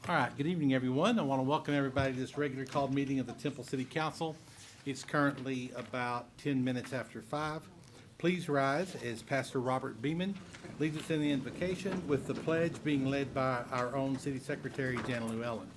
All right, good evening, everyone. I want to welcome everybody to this regular called meeting of the Temple City Council. It's currently about 10 minutes after 5. Please rise as Pastor Robert Beeman leads us in the invocation, with the pledge being led by our own City Secretary, Jana Llewellyn.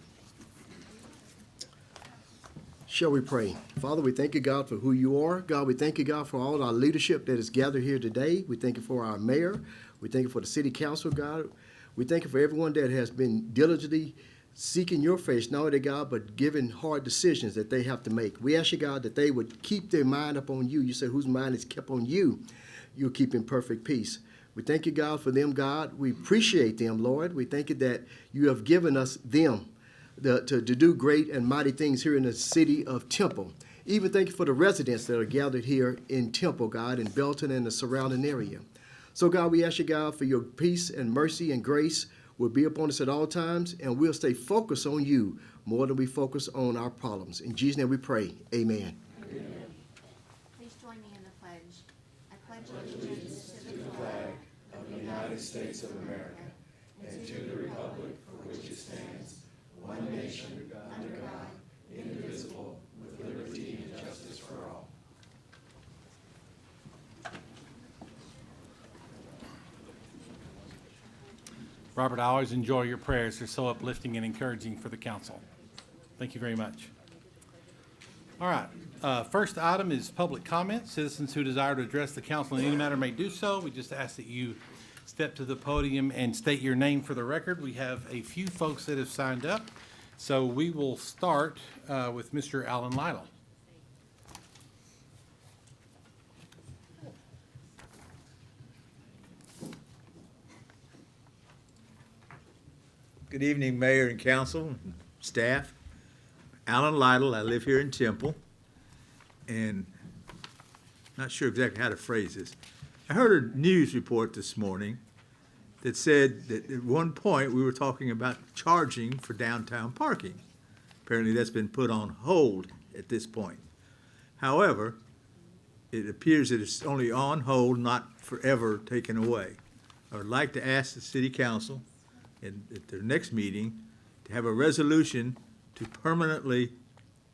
Shall we pray? Father, we thank you, God, for who you are. God, we thank you, God, for all our leadership that is gathered here today. We thank you for our mayor. We thank you for the city council, God. We thank you for everyone that has been diligently seeking your face, not only, God, but giving hard decisions that they have to make. We ask you, God, that they would keep their mind up on you. You said, whose mind is kept on you, you'll keep in perfect peace. We thank you, God, for them, God. We appreciate them, Lord. We thank you that you have given us them to do great and mighty things here in the city of Temple. Even thank you for the residents that are gathered here in Temple, God, in Belton and the surrounding area. So, God, we ask you, God, for your peace and mercy and grace will be upon us at all times, and we'll stay focused on you more than we focus on our problems. In Jesus' name we pray. Amen. Please join me in the pledge. I pledge allegiance to the flag of the United States of America and to the republic for which it stands, one nation, under God, indivisible, with liberty and justice for all. Robert, I always enjoy your prayers. They're so uplifting and encouraging for the council. Thank you very much. All right. First item is public comment. Citizens who desire to address the council in any matter may do so. We just ask that you step to the podium and state your name for the record. We have a few folks that have signed up. So we will start with Mr. Alan Lytle. Good evening, Mayor and Council, and staff. Alan Lytle, I live here in Temple, and not sure exactly how to phrase this. I heard a news report this morning that said that at one point we were talking about charging for downtown parking. Apparently that's been put on hold at this point. However, it appears that it's only on hold, not forever taken away. I would like to ask the City Council at their next meeting to have a resolution to permanently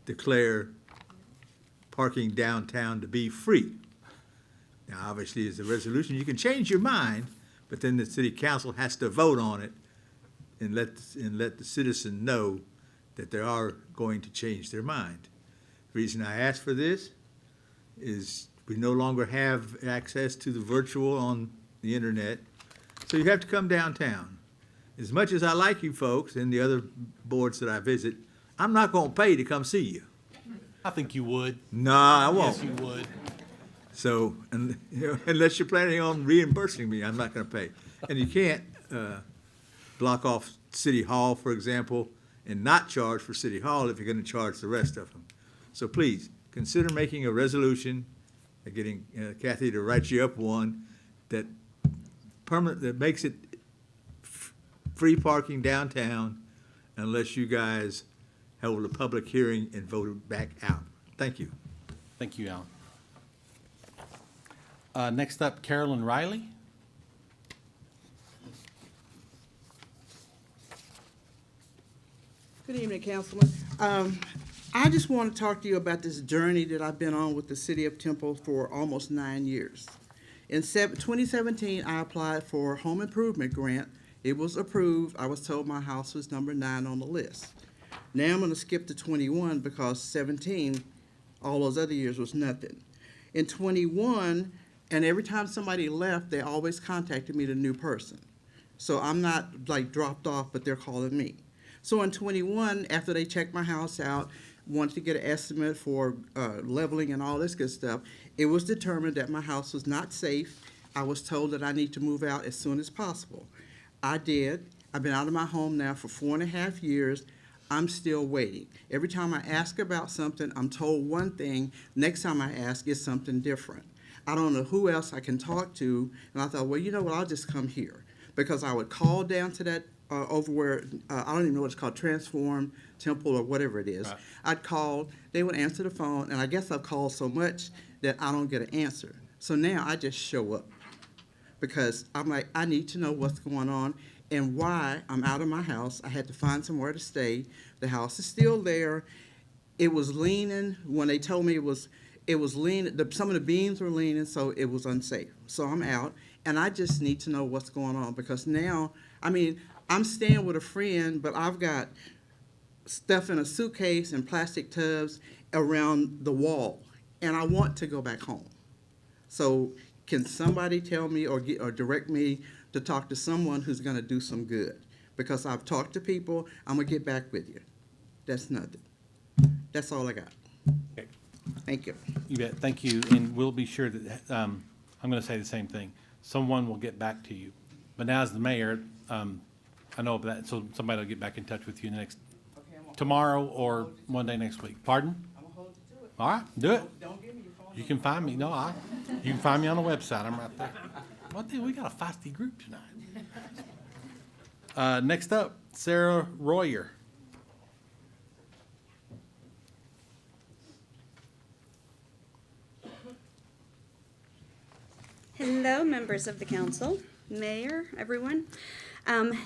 declare parking downtown to be free. Now, obviously, as a resolution, you can change your mind, but then the city council has to vote on it and let the citizen know that they are going to change their mind. The reason I ask for this is we no longer have access to the virtual on the internet, so you have to come downtown. As much as I like you folks and the other boards that I visit, I'm not going to pay to come see you. I think you would. No, I won't. Yes, you would. So, unless you're planning on reimbursing me, I'm not going to pay. And you can't block off City Hall, for example, and not charge for City Hall if you're going to charge the rest of them. So please, consider making a resolution, getting Kathy to write you up one that makes it free parking downtown unless you guys held a public hearing and voted back out. Thank you. Thank you, Alan. Next up, Carolyn Riley. Good evening, Councilman. I just want to talk to you about this journey that I've been on with the City of Temple for almost 9 years. In 2017, I applied for a home improvement grant. It was approved. I was told my house was number 9 on the list. Now I'm going to skip to 21 because 17, all those other years was nothing. In 21, and every time somebody left, they always contacted me, the new person. So I'm not like dropped off, but they're calling me. So in 21, after they checked my house out, wanted to get an estimate for leveling and all this good stuff, it was determined that my house was not safe. I was told that I need to move out as soon as possible. I did. I've been out of my home now for 4.5 years. I'm still waiting. Every time I ask about something, I'm told one thing. Next time I ask, it's something different. I don't know who else I can talk to. And I thought, well, you know what, I'll just come here. Because I would call down to that over where, I don't even know what it's called, Transform, Temple, or whatever it is. Right. I'd call, they would answer the phone, and I guess I've called so much that I don't get an answer. So now I just show up. Because I'm like, I need to know what's going on. and why I'm out of my house. I had to find somewhere to stay. The house is still there. It was leaning when they told me it was leaning. Some of the beams were leaning, so it was unsafe. So I'm out, and I just need to know what's going on because now, I mean, I'm staying with a friend, but I've got stuff in a suitcase and plastic tubs around the wall, and I want to go back home. So can somebody tell me or direct me to talk to someone who's going to do some good? Because I've talked to people. I'm going to get back with you. That's nothing. That's all I got. Okay. Thank you. You bet. Thank you. And we'll be sure that, I'm going to say the same thing. Someone will get back to you. But now as the mayor, I know of that, so somebody will get back in touch with you tomorrow or one day next week. Pardon? I'm going to hold you to it. All right, do it. Don't give me your phone. You can find me. You can find me on the website. I'm right there. What the, we got a feisty group tonight. Next up, Sarah Royer. Hello, members of the council, mayor, everyone.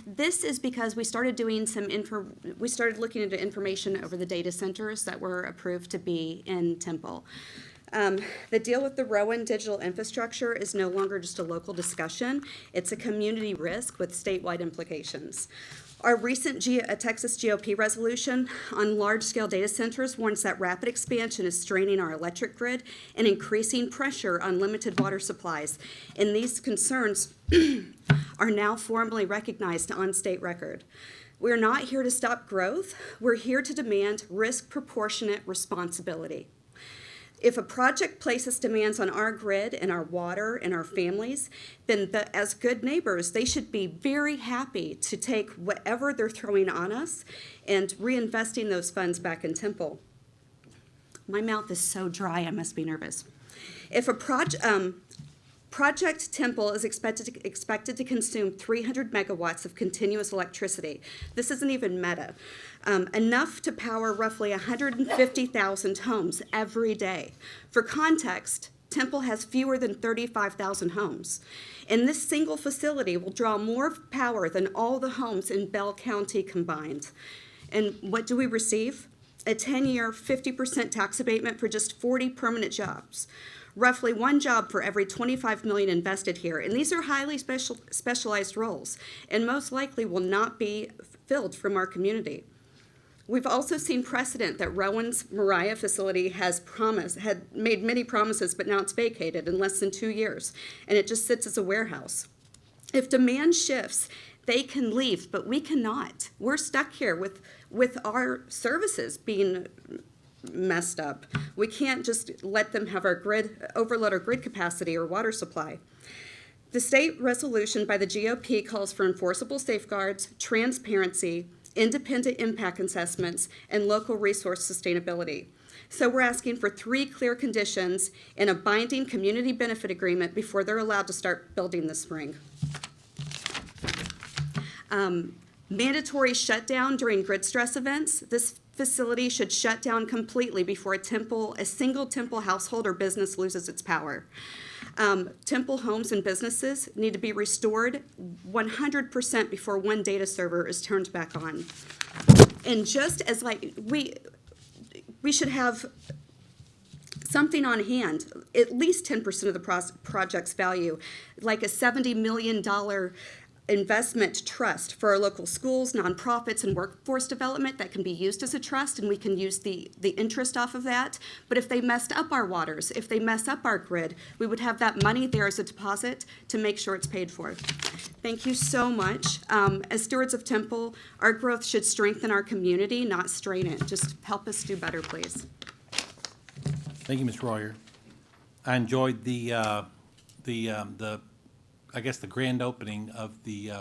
This is because we started doing we started looking into information over the data centers that were approved to be in Temple. The deal with the Rowan digital infrastructure is no longer just a local discussion. It's a community risk with statewide implications. Our recent Texas GOP resolution on large-scale data centers warns that rapid expansion is straining our electric grid and increasing pressure on limited water supplies. And these concerns are now formally recognized on state record. We're not here to stop growth. We're here to demand risk-proportionate responsibility. If a project places demands on our grid and our water and our families, then as good neighbors, they should be very happy to take whatever they're throwing on us and reinvesting those funds back in Temple. My mouth is so dry, I must be nervous. If a Project Temple is expected to consume 300 megawatts of continuous electricity. This isn't even meta. Enough to power roughly 150,000 homes every day. For context, Temple has fewer than 35,000 homes. And this single facility will draw more power than all the homes in Bell County combined. And what do we receive? A 10-year, 50% tax abatement for just 40 permanent jobs. Roughly one job for every $25 million invested here. And these are highly specialized roles and most likely will not be filled from our community. We've also seen precedent that Rowan's Moriah facility had made many promises, but now it's vacated in less than 2 years, and it just sits as a warehouse. If demand shifts, they can leave, but we cannot. We're stuck here with our services being messed up. We can't just let them have overload our grid capacity or water supply. The state resolution by the GOP calls for enforceable safeguards, transparency, independent impact assessments, and local resource sustainability. So we're asking for 3 clear conditions and a binding community benefit agreement before they're allowed to start building this spring. Mandatory shutdown during grid stress events. This facility should shut down completely before a single Temple household or business loses its power. Temple homes and businesses need to be restored 100% before one data server is turned back on. And just as we should have something on hand, at least 10% of the project's value, like a $70 million investment trust for our local schools, nonprofits, and workforce development that can be used as a trust, and we can use the interest off of that. But if they messed up our waters, if they mess up our grid, we would have that money there as a deposit to make sure it's paid for. Thank you so much. As stewards of Temple, our growth should strengthen our community, not strain it. Just help us do better, please. Thank you, Ms. Royer. I enjoyed the I guess the grand opening of the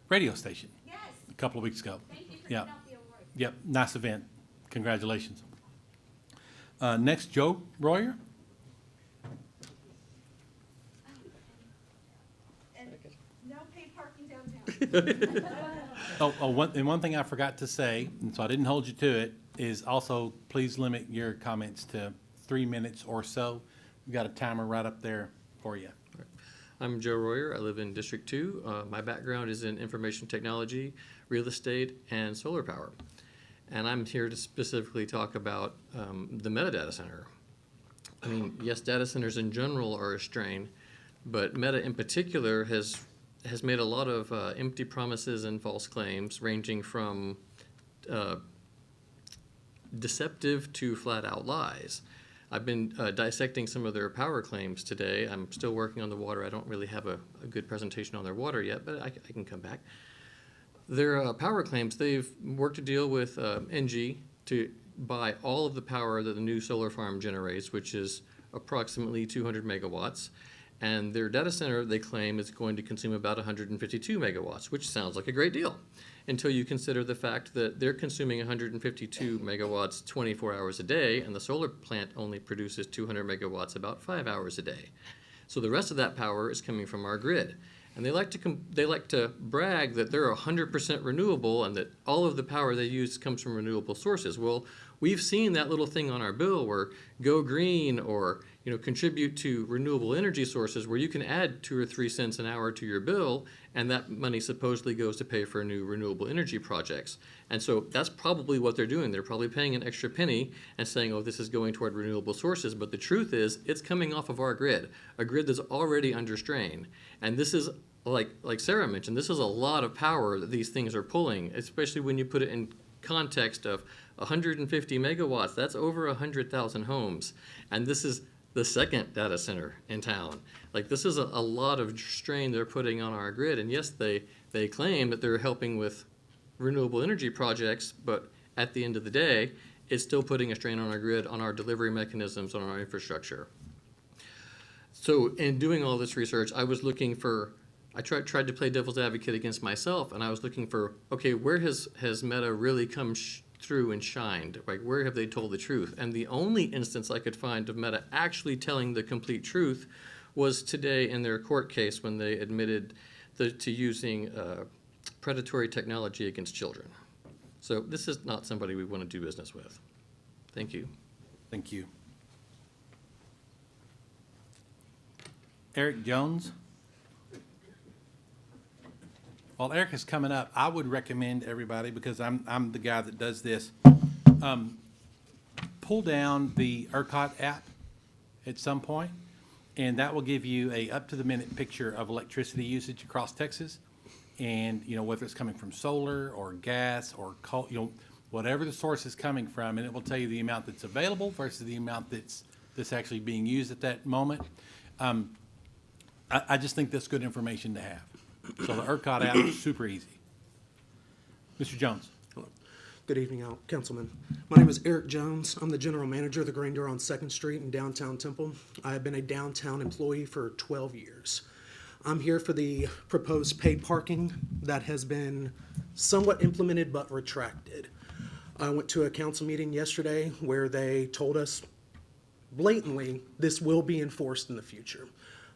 radio station. Yes, A couple of weeks ago. thank you for Yeah. giving out the award. Yep, nice event. Congratulations. Next, Joe Royer. And no paid parking downtown. One thing I forgot to say, and so I didn't hold you to it, is also please limit your comments to 3 minutes or so. We've got a timer right up there for you. I'm Joe Royer. I live in District 2. My background is in information technology, real estate, and solar power. And I'm here to specifically talk about the Meta data center. I mean, yes, data centers in general are a strain, but Meta in particular has made a lot of empty promises and false claims, ranging from deceptive to flat-out lies. I've been dissecting some of their power claims today. I'm still working on the water. I don't really have a good presentation on their water yet, but I can come back. Their power claims, they've worked a deal with NG to buy all of the power that the new solar farm generates, which is approximately 200 megawatts. And their data center, they claim, is going to consume about 152 megawatts, which sounds like a great deal, until you consider the fact that they're consuming 152 megawatts 24 hours a day, and the solar plant only produces 200 megawatts about 5 hours a day. So the rest of that power is coming from our grid. And they like to brag that they're 100% renewable and that all of the power they use comes from renewable sources. Well, we've seen that little thing on our bill where go green or contribute to renewable energy sources, where you can add 2 or 3 cents an hour to your bill, and that money supposedly goes to pay for new renewable energy projects. And so that's probably what they're doing. They're probably paying an extra penny and saying, oh, this is going toward renewable sources. But the truth is, it's coming off of our grid, a grid that's already under strain. And this is, like Sarah mentioned, this is a lot of power that these things are pulling, especially when you put it in context of 150 megawatts. That's over 100,000 homes. And this is the second data center in town. Like, this is a lot of strain they're putting on our grid. And yes, they claim that they're helping with renewable energy projects, but at the end of the day, it's still putting a strain on our grid, on our delivery mechanisms, on our infrastructure. So in doing all this research, I was looking for, I tried to play devil's advocate against myself, and I was looking for, okay, where has Meta really come through and shined? Like, where have they told the truth? And the only instance I could find of Meta actually telling the complete truth was today in their court case, when they admitted to using predatory technology against children. So this is not somebody we want to do business with. Thank you. Thank you. Eric Jones. While Eric is coming up, I would recommend everybody, because I'm the guy that does this, pull down the ERCOT app at some point, and that will give you a up-to-the-minute picture of electricity usage across Texas, and whether it's coming from solar or gas or coal, whatever the source is coming from, and it will tell you the amount that's available versus the amount that's actually being used at that moment. I just think that's good information to have. So the ERCOT app is super easy. Mr. Jones. Hello. Good evening, Councilman. My name is Eric Jones. I'm the general manager of the Grandeur on 2nd Street in downtown Temple. I have been a downtown employee for 12 years. I'm here for the proposed paid parking that has been somewhat implemented but retracted. I went to a council meeting yesterday where they told us blatantly this will be enforced in the future.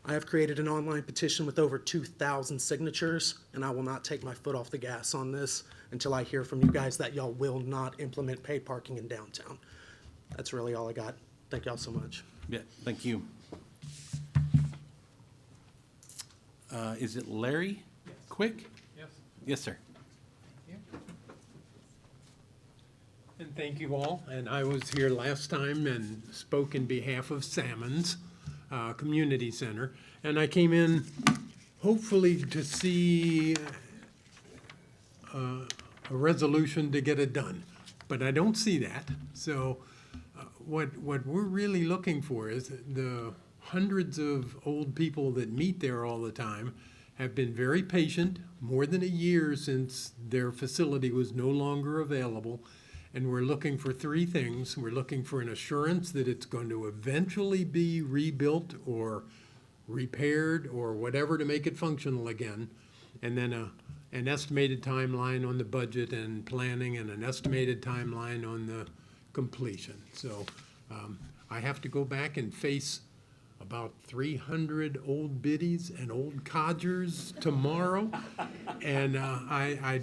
I have created an online petition with over 2,000 signatures, and I will not take my foot off the gas on this until I hear from you guys that y'all will not implement paid parking in downtown. That's really all I got. Thank y'all so much. Yeah, thank you. Is it Larry Quick? Yes. Yes, sir. And thank you all. And I was here last time and spoke in behalf of Salmons Community Center. And I came in hopefully to see a resolution to get it done. But I don't see that. So what we're really looking for is the hundreds of old people that meet there all the time have been very patient, more than a year since their facility was no longer available. And we're looking for 3 things. We're looking for an assurance that it's going to eventually be rebuilt or repaired or whatever to make it functional again. And then an estimated timeline on the budget and planning, and an estimated timeline on the completion. So I have to go back and face about 300 old biddies and old codgers tomorrow. And I'm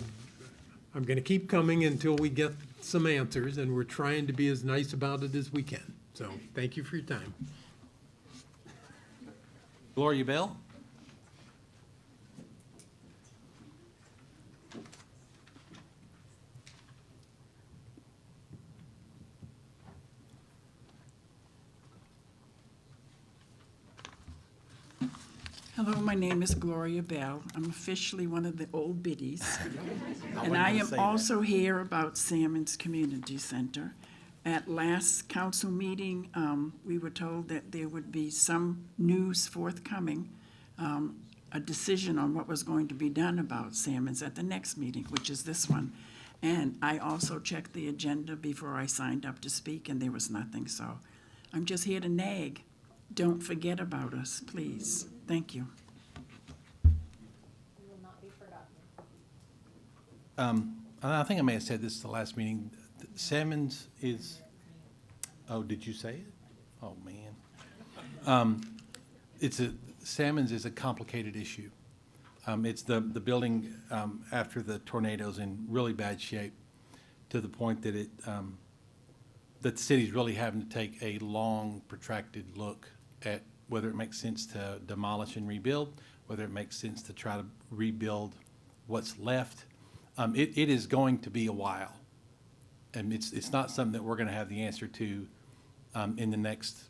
going to keep coming until we get some answers, and we're trying to be as nice about it as we can. So thank you for your time. Gloria Bell. Hello, my name is Gloria Bell. I'm officially one of the old biddies. And I am also here about Salmon's Community Center. At last council meeting, we were told that there would be some news forthcoming, a decision on what was going to be done about Salmon's at the next meeting, which is this one. And I also checked the agenda before I signed up to speak, and there was nothing, so I'm just here to nag. Don't forget about us, please. Thank you. I think I may have said this the last meeting. Salmon's is, oh, did you say it? Oh, man. Salmon's is a complicated issue. It's the building after the tornadoes in really bad shape, to the point that that the city's really having to take a long, protracted look at whether it makes sense to demolish and rebuild, whether it makes sense to try to rebuild what's left. It is going to be a while, and it's not something that we're going to have the answer to in the next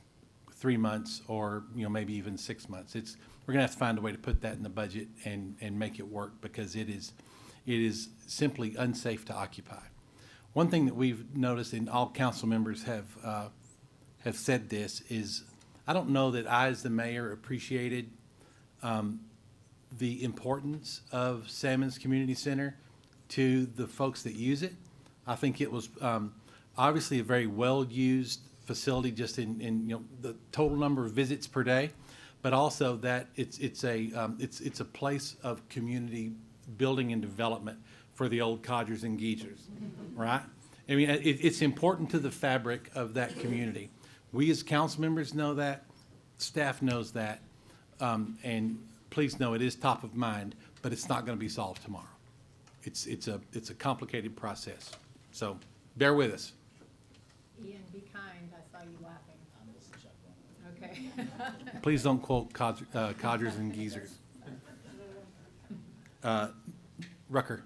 3 months, or maybe even 6 months. We're going to have to find a way to put that in the budget and make it work, because it is simply unsafe to occupy. One thing that we've noticed, and all council members have said this, is I don't know that I, as the mayor, appreciated the importance of Salmon's Community Center to the folks that use it. I think it was obviously a very well-used facility, just in the total number of visits per day, but also that it's a place of community building and development for the old codgers and geezers, right? I mean, it's important to the fabric of that community. We as council members know that, staff knows that, and please know it is top of mind, but it's not going to be solved tomorrow. It's a complicated process, so bear with us. Ian, be kind, I saw you laughing. Okay. Please don't quote codgers and geezers. Rucker.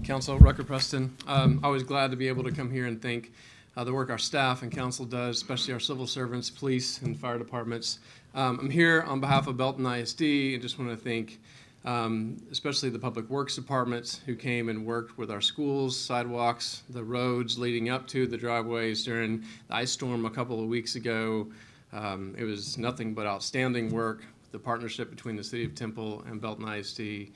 Council, Rucker Preston. Always glad to be able to come here and thank the work our staff and council does, especially our civil servants, police, and fire departments. I'm here on behalf of Belton ISD and just want to thank especially the Public Works Departments who came and worked with our schools, sidewalks, the roads leading up to the driveways during the ice storm a couple of weeks ago. It was nothing but outstanding work. The partnership between the City of Temple and Belton ISD,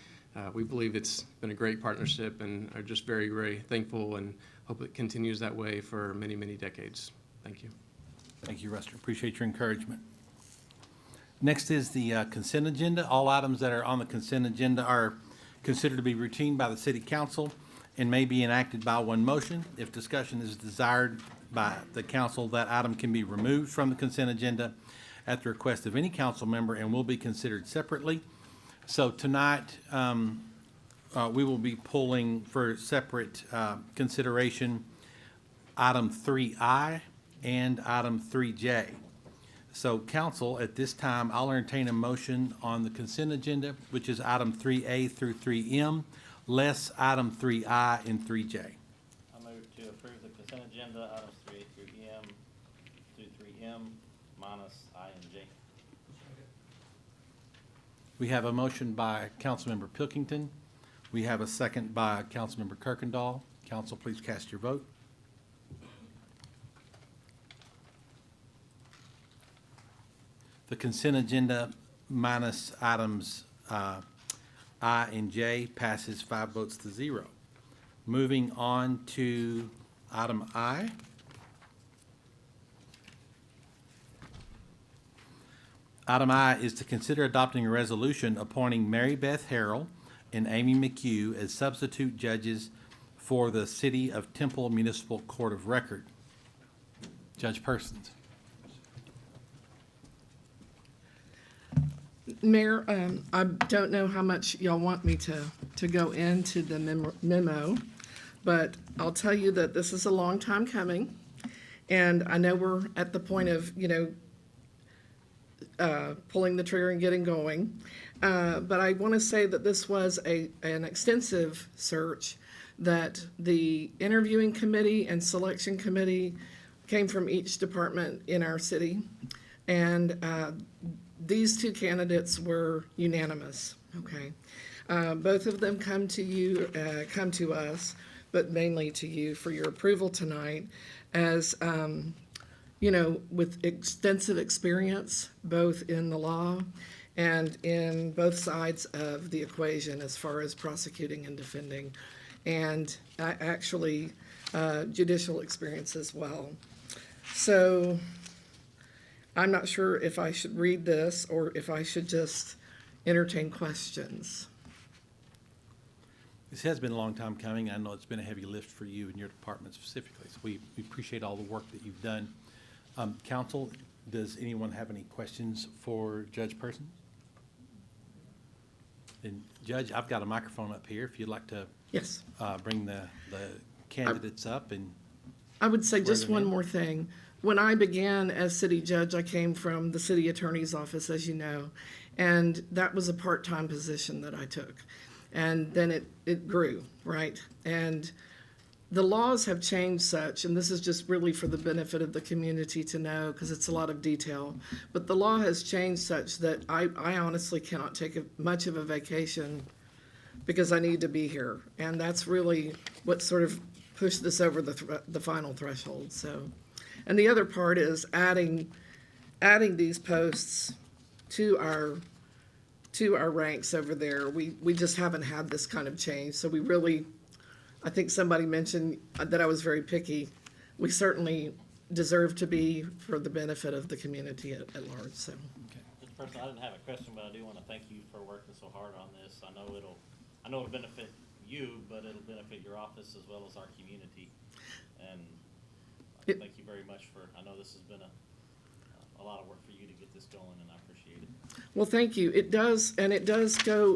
we believe it's been a great partnership and are just very, very thankful and hope it continues that way for many, many decades. Thank you. Thank you, Ruster. Appreciate your encouragement. Next is the consent agenda. All items that are on the consent agenda are considered to be routine by the City Council and may be enacted by one motion. If discussion is desired by the council, that item can be removed from the consent agenda at the request of any council member and will be considered separately. So tonight, we will be pulling for separate consideration item 3I and item 3J. So council, at this time, I'll entertain a motion on the consent agenda, which is item 3A through 3M, less item 3I and 3J. I move to approve the consent agenda, items 3A through EM, through 3M, minus I and J. We have a motion by Councilmember Pilkington. We have a second by Councilmember Kirkendall. Council, please cast your vote. The consent agenda minus items I and J passes 5 votes to 0. Moving on to item I. Item I is to consider adopting a resolution appointing Mary Beth Harrell and Amy McHugh as substitute judges for the City of Temple Municipal Court of Record. Judge Persons. Mayor, I don't know how much y'all want me to go into the memo, but I'll tell you that this is a long time coming. And I know we're at the point of, pulling the trigger and getting going. But I want to say that this was an extensive search that the interviewing committee and selection committee came from each department in our city. And these two candidates were unanimous, okay? Both of them come to us, but mainly to you for your approval tonight as, with extensive experience, both in the law and in both sides of the equation as far as prosecuting and defending, and actually judicial experience as well. So I'm not sure if I should read this or if I should just entertain questions. This has been a long time coming. I know it's been a heavy lift for you and your department specifically, so we appreciate all the work that you've done. Council, does anyone have any questions for Judge Person? Then, Judge, I've got a microphone up here if you'd like to Yes. bring the candidates up and. I would say Swear just them one in. more thing. When I began as city judge, I came from the city attorney's office, as you know, and that was a part-time position that I took. And then it grew, right? And the laws have changed such, and this is just really for the benefit of the community to know, because it's a lot of detail, but the law has changed such that I honestly cannot take much of a vacation because I need to be here. And that's really what sort of pushed this over the final threshold, so. And the other part is adding these posts to our ranks over there. We just haven't had this kind of change, so we really, I think somebody mentioned that I was very picky. We certainly deserve to be for the benefit of the community at large, so. Just personally, I didn't have a question, but I do want to thank you for working so hard on this. I know it'll benefit you, but it'll benefit your office as well as our community. And thank you very much I know this has been a lot of work for you to get this going, and I appreciate it. Well, thank you. It does, and it does go,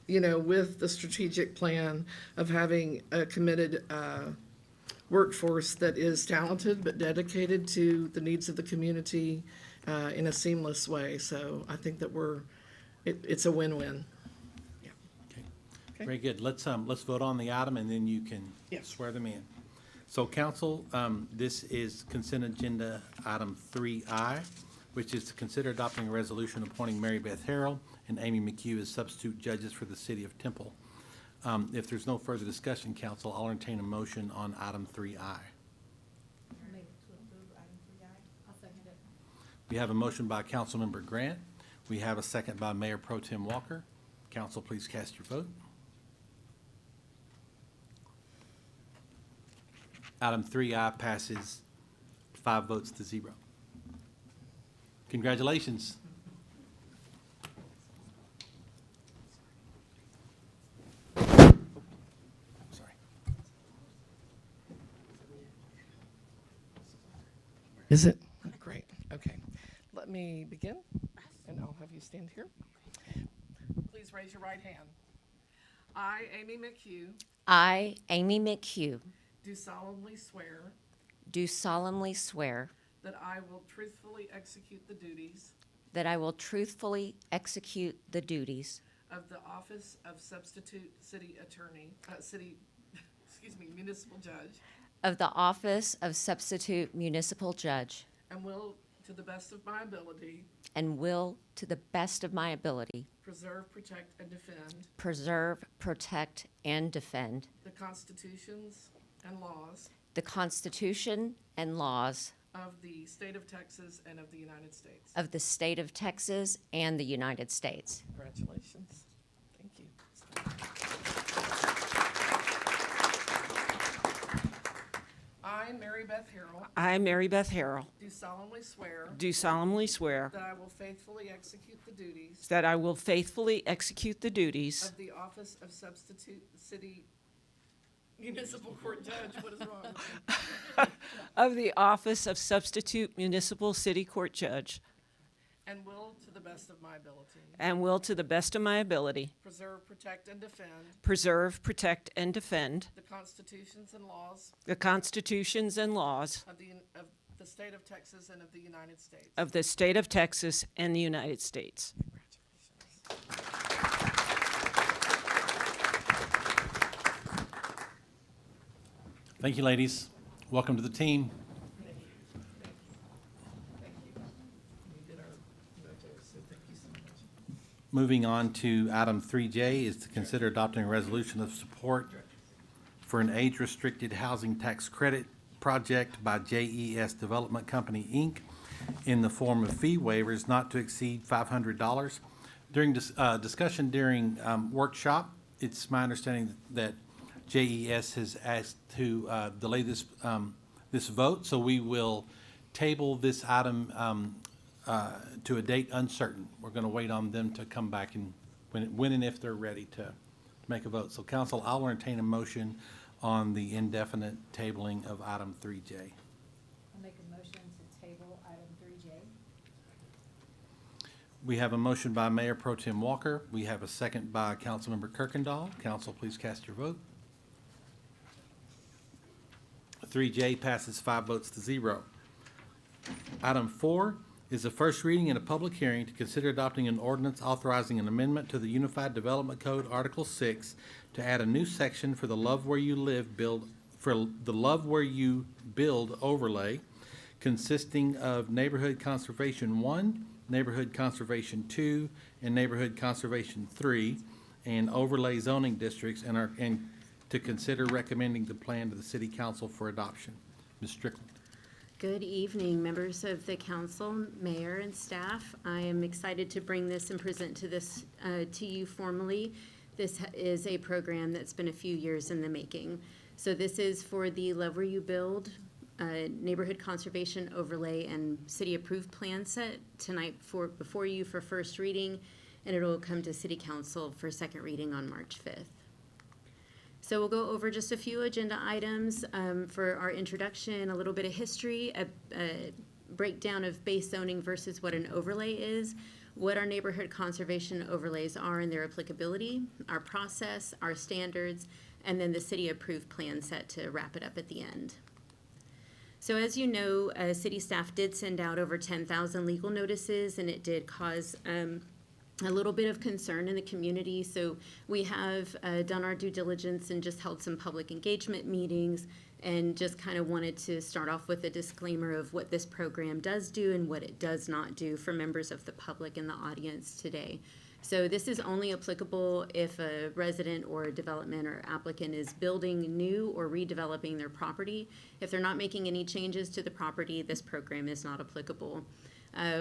with the strategic plan of having a committed workforce that is talented but dedicated to the needs of the community in a seamless way. So I think that it's a win-win. Okay. Very good. Let's vote on the item and then you can Yes. swear them in. So council, this is consent agenda item 3I, which is to consider adopting a resolution appointing Mary Beth Harrell and Amy McHugh as substitute judges for the city of Temple. If there's no further discussion, council, I'll entertain a motion on item 3I. I'll second it. We have a motion by Councilmember Grant. We have a second by Mayor Pro Tem Walker. Council, please cast your vote. Item 3I passes 5 votes to 0. Congratulations. Sorry. Is it? Great, okay. Let me begin, and I'll have you stand here. Please raise your right hand. I, Amy McHugh, I, Amy McHugh, do solemnly swear do solemnly swear that I will truthfully execute the duties that I will truthfully execute the duties of the office of substitute city attorney, municipal judge, of the office of substitute municipal judge, and will, to the best of my ability, and will, to the best of my ability, preserve, protect, and defend preserve, protect, and defend the constitutions and laws the Constitution and laws of the state of Texas and of the United States. of the state of Texas and the United States. Congratulations. Thank you. I, Mary Beth Harrell, I, Mary Beth Harrell, do solemnly swear do solemnly swear that I will faithfully execute the duties that I will faithfully execute the duties of the office of substitute city municipal court judge. What is wrong? of the office of substitute municipal city court judge, And will, to the best of my ability, and will, to the best of my ability, preserve, protect, and defend preserve, protect, and defend the constitutions and laws the constitutions and laws of the state of Texas and of the United States. of the state of Texas and the United States. Thank you, ladies. Welcome to the team. Moving on to item 3J is to consider adopting a resolution of support for an age-restricted housing tax credit project by JES Development Company, Inc., in the form of fee waivers not to exceed $500. During discussion during workshop, it's my understanding that JES has asked to delay this vote, so we will table this item to a date uncertain. We're going to wait on them to come back and when and if they're ready to make a vote. So council, I'll entertain a motion on the indefinite tabling of item 3J. I'll make a motion to table item 3J. We have a motion by Mayor Pro Tem Walker. We have a second by Councilmember Kirkendall. Council, please cast your vote. 3J passes 5 votes to 0. Item 4 is a first reading and a public hearing to consider adopting an ordinance authorizing an amendment to the Unified Development Code, Article 6, to add a new section for the Love Where You Live build overlay, consisting of Neighborhood Conservation 1, Neighborhood Conservation 2, and Neighborhood Conservation 3, and overlay zoning districts, and to consider recommending the plan to the City Council for adoption. Ms. Strickland. Good evening, members of the council, mayor, and staff. I am excited to bring this and present to you formally. This is a program that's been a few years in the making. So this is for the Love Where You Build Neighborhood Conservation Overlay and City Approved Plan set tonight before you for first reading, and it'll come to City Council for second reading on March 5th. So we'll go over just a few agenda items for our introduction, a little bit of history, a breakdown of base zoning versus what an overlay is, what our neighborhood conservation overlays are and their applicability, our process, our standards, and then the city approved plan set to wrap it up at the end. So as you know, city staff did send out over 10,000 legal notices, and it did cause a little bit of concern in the community. So we have done our due diligence and just held some public engagement meetings, and just kind of wanted to start off with a disclaimer of what this program does do and what it does not do for members of the public in the audience today. So this is only applicable if a resident or a development or applicant is building new or redeveloping their property. If they're not making any changes to the property, this program is not applicable.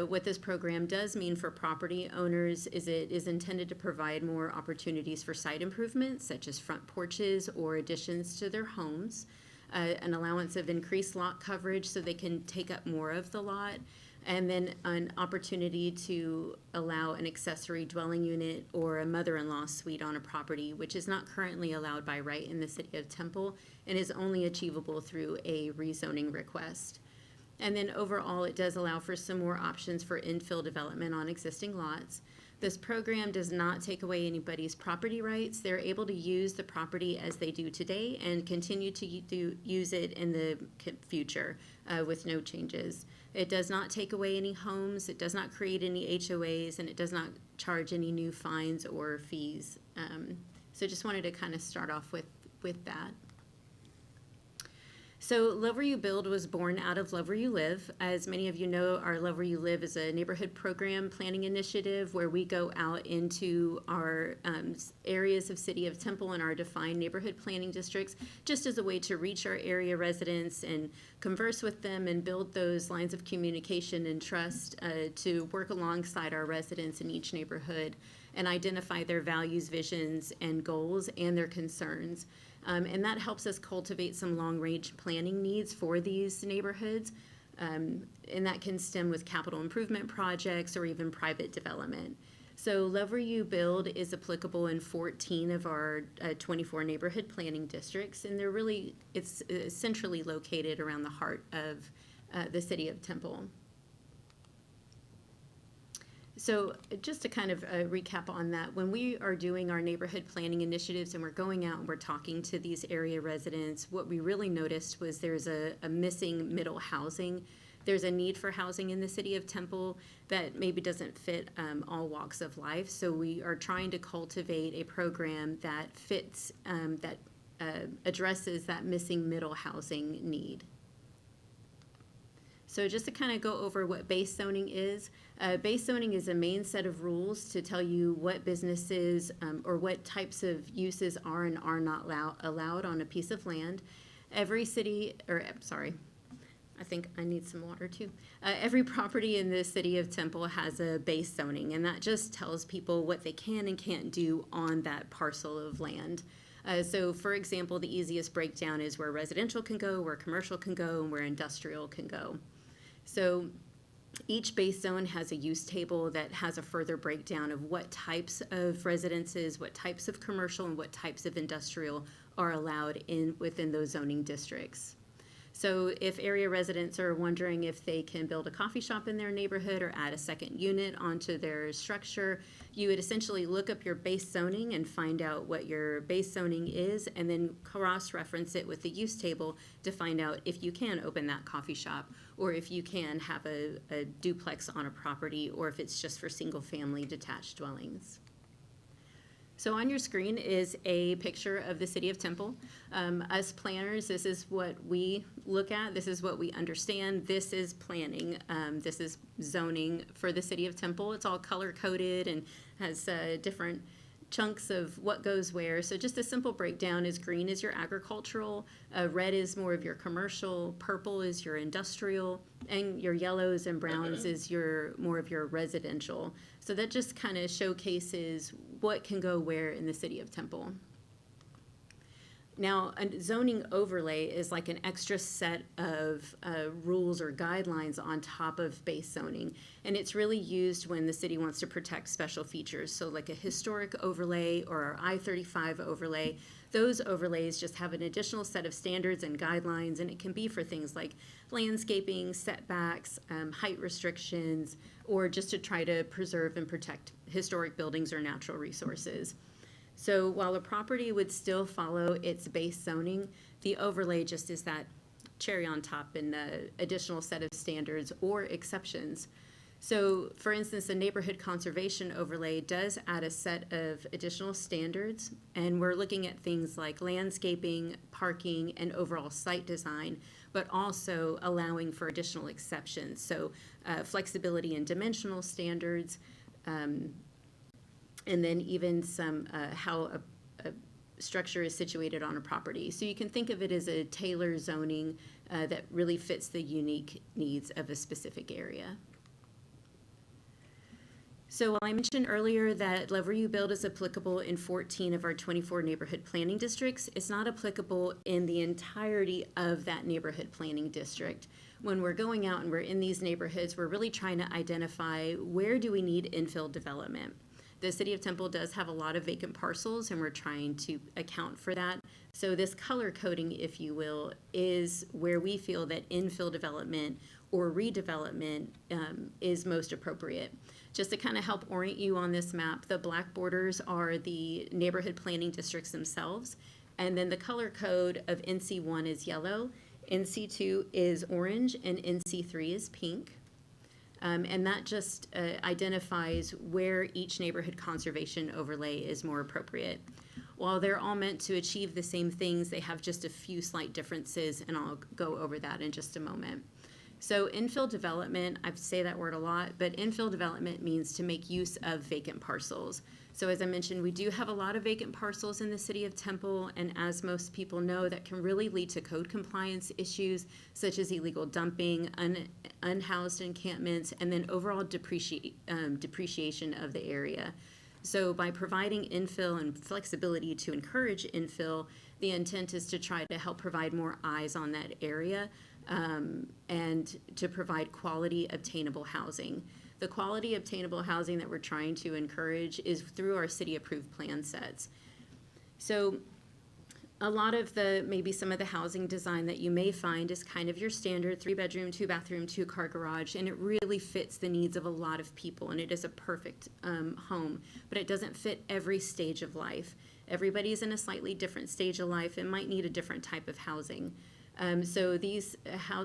What this program does mean for property owners is it is intended to provide more opportunities for site improvements, such as front porches or additions to their homes, an allowance of increased lot coverage so they can take up more of the lot, and then an opportunity to allow an accessory dwelling unit or a mother-in-law suite on a property, which is not currently allowed by right in the city of Temple and is only achievable through a rezoning request. And then overall, it does allow for some more options for infill development on existing lots. This program does not take away anybody's property rights. They're able to use the property as they do today and continue to use it in the future with no changes. It does not take away any homes, it does not create any HOAs, and it does not charge any new fines or fees. So just wanted to kind of start off with that. So Love Where You Build was born out of Love Where You Live. As many of you know, our Love Where You Live is a neighborhood program planning initiative where we go out into our areas of City of Temple and our defined neighborhood planning districts just as a way to reach our area residents and converse with them and build those lines of communication and trust to work alongside our residents in each neighborhood and identify their values, visions, and goals and their concerns. And that helps us cultivate some long-range planning needs for these neighborhoods. And that can stem with capital improvement projects or even private development. So Love Where You Build is applicable in 14 of our 24 neighborhood planning districts. And it's centrally located around the heart of the city of Temple. So just to kind of recap on that, when we are doing our neighborhood planning initiatives and we're going out and we're talking to these area residents, what we really noticed was there's a missing middle housing. There's a need for housing in the city of Temple that maybe doesn't fit all walks of life. So we are trying to cultivate a program that fits, that addresses that missing middle housing need. So just to kind of go over what base zoning is, base zoning is a main set of rules to tell you what businesses or what types of uses are and are not allowed on a piece of land. Every city, or sorry, I think I need some water too. Every property in the city of Temple has a base zoning, and that just tells people what they can and can't do on that parcel of land. So for example, the easiest breakdown is where residential can go, where commercial can go, and where industrial can go. So each base zone has a use table that has a further breakdown of what types of residences, what types of commercial, and what types of industrial are allowed within those zoning districts. So if area residents are wondering if they can build a coffee shop in their neighborhood or add a second unit onto their structure, you would essentially look up your base zoning and find out what your base zoning is, and then cross-reference it with the use table to find out if you can open that coffee shop, or if you can have a duplex on a property, or if it's just for single-family detached dwellings. So on your screen is a picture of the city of Temple. Us planners, this is what we look at. This is what we understand. This is planning. This is zoning for the city of Temple. It's all color-coded and has different chunks of what goes where. So just a simple breakdown is green is your agricultural, red is more of your commercial, purple is your industrial, and your yellows and browns is your more of your residential. So that just kind of showcases what can go where in the city of Temple. Now, a zoning overlay is like an extra set of rules or guidelines on top of base zoning. And it's really used when the city wants to protect special features. So like a historic overlay or our I-35 overlay, those overlays just have an additional set of standards and guidelines, and it can be for things like landscaping, setbacks, height restrictions, or just to try to preserve and protect historic buildings or natural resources. So while a property would still follow its base zoning, the overlay just is that cherry on top and an additional set of standards or exceptions. So for instance, the neighborhood conservation overlay does add a set of additional standards, and we're looking at things like landscaping, parking, and overall site design, but also allowing for additional exceptions. So flexibility and dimensional standards, and then even some how a structure is situated on a property. So you can think of it as a tailored zoning that really fits the unique needs of a specific area. So while I mentioned earlier that Lever You Build is applicable in 14 of our 24 neighborhood planning districts, it's not applicable in the entirety of that neighborhood planning district. When we're going out and we're in these neighborhoods, we're really trying to identify where do we need infill development. The city of Temple does have a lot of vacant parcels, and we're trying to account for that. So this color coding, if you will, is where we feel that infill development or redevelopment is most appropriate. Just to kind of help orient you on this map, the black borders are the neighborhood planning districts themselves, and then the color code of NC1 is yellow, NC2 is orange, and NC3 is pink. And that just identifies where each neighborhood conservation overlay is more appropriate. While they're all meant to achieve the same things, they have just a few slight differences, and I'll go over that in just a moment. So infill development, I say that word a lot, but infill development means to make use of vacant parcels. So as I mentioned, we do have a lot of vacant parcels in the city of Temple, and as most people know, that can really lead to code compliance issues such as illegal dumping, unhoused encampments, and then overall depreciation of the area. So by providing infill and flexibility to encourage infill, the intent is to try to help provide more eyes on that area and to provide quality obtainable housing. The quality obtainable housing that we're trying to encourage is through our city-approved plan sets. So a lot of maybe some of the housing design that you may find is kind of your standard 3-bedroom, 2-bathroom, 2-car garage, and it really fits the needs of a lot of people, and it is a perfect home, but it doesn't fit every stage of life. Everybody's in a slightly different stage of life and might need a different type of housing. So these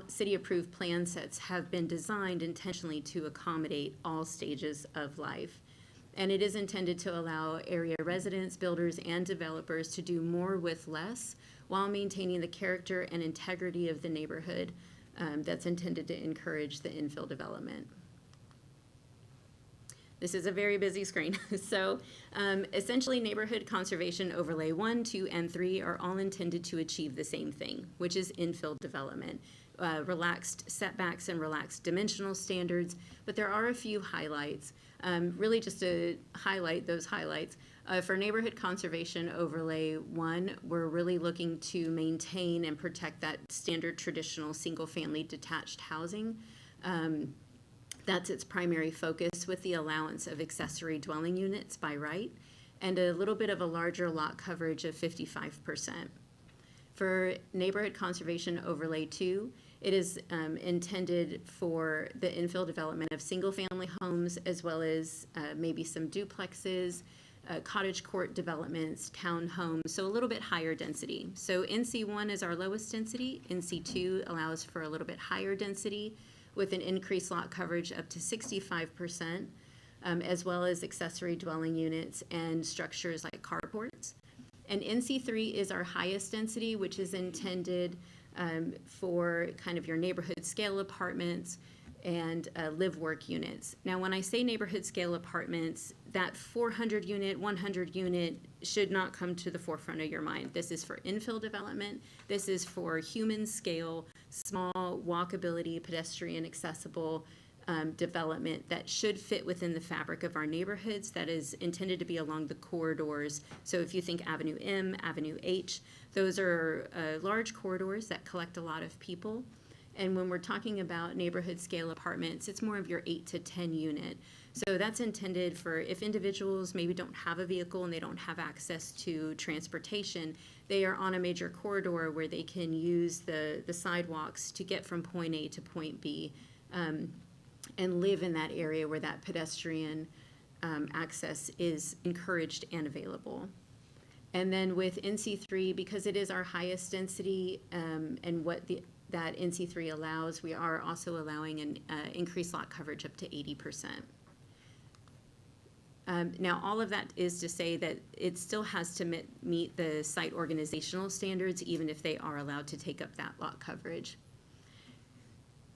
city-approved plan sets have been designed intentionally to accommodate all stages of life. And it is intended to allow area residents, builders, and developers to do more with less while maintaining the character and integrity of the neighborhood that's intended to encourage the infill development. This is a very busy screen. So essentially, Neighborhood Conservation Overlay 1, 2, and 3 are all intended to achieve the same thing, which is infill development. Relaxed setbacks and relaxed dimensional standards, but there are a few highlights. Really just to highlight those highlights. For Neighborhood Conservation Overlay 1, we're really looking to maintain and protect that standard traditional single-family detached housing. That's its primary focus, with the allowance of accessory dwelling units by right and a little bit of a larger lot coverage of 55%. For Neighborhood Conservation Overlay 2, it is intended for the infill development of single-family homes, as well as maybe some duplexes, cottage court developments, townhomes, so a little bit higher density. So NC1 is our lowest density. NC2 allows for a little bit higher density with an increased lot coverage up to 65%, as well as accessory dwelling units and structures like carports. And NC3 is our highest density, which is intended for kind of your neighborhood scale apartments and live-work units. Now, when I say neighborhood scale apartments, that 400 unit, 100 unit should not come to the forefront of your mind. This is for infill development. This is for human scale, small, walkability, pedestrian accessible development that should fit within the fabric of our neighborhoods, that is intended to be along the corridors. So if you think Avenue M, Avenue H, those are large corridors that collect a lot of people. And when we're talking about neighborhood scale apartments, it's more of your 8 to 10 unit. So that's intended for if individuals maybe don't have a vehicle and they don't have access to transportation, they are on a major corridor where they can use the sidewalks to get from point A to point B, and live in that area where that pedestrian access is encouraged and available. And then with NC3, because it is our highest density and what that NC3 allows, we are also allowing an increased lot coverage up to 80%. Now, all of that is to say that it still has to meet the site organizational standards, even if they are allowed to take up that lot coverage.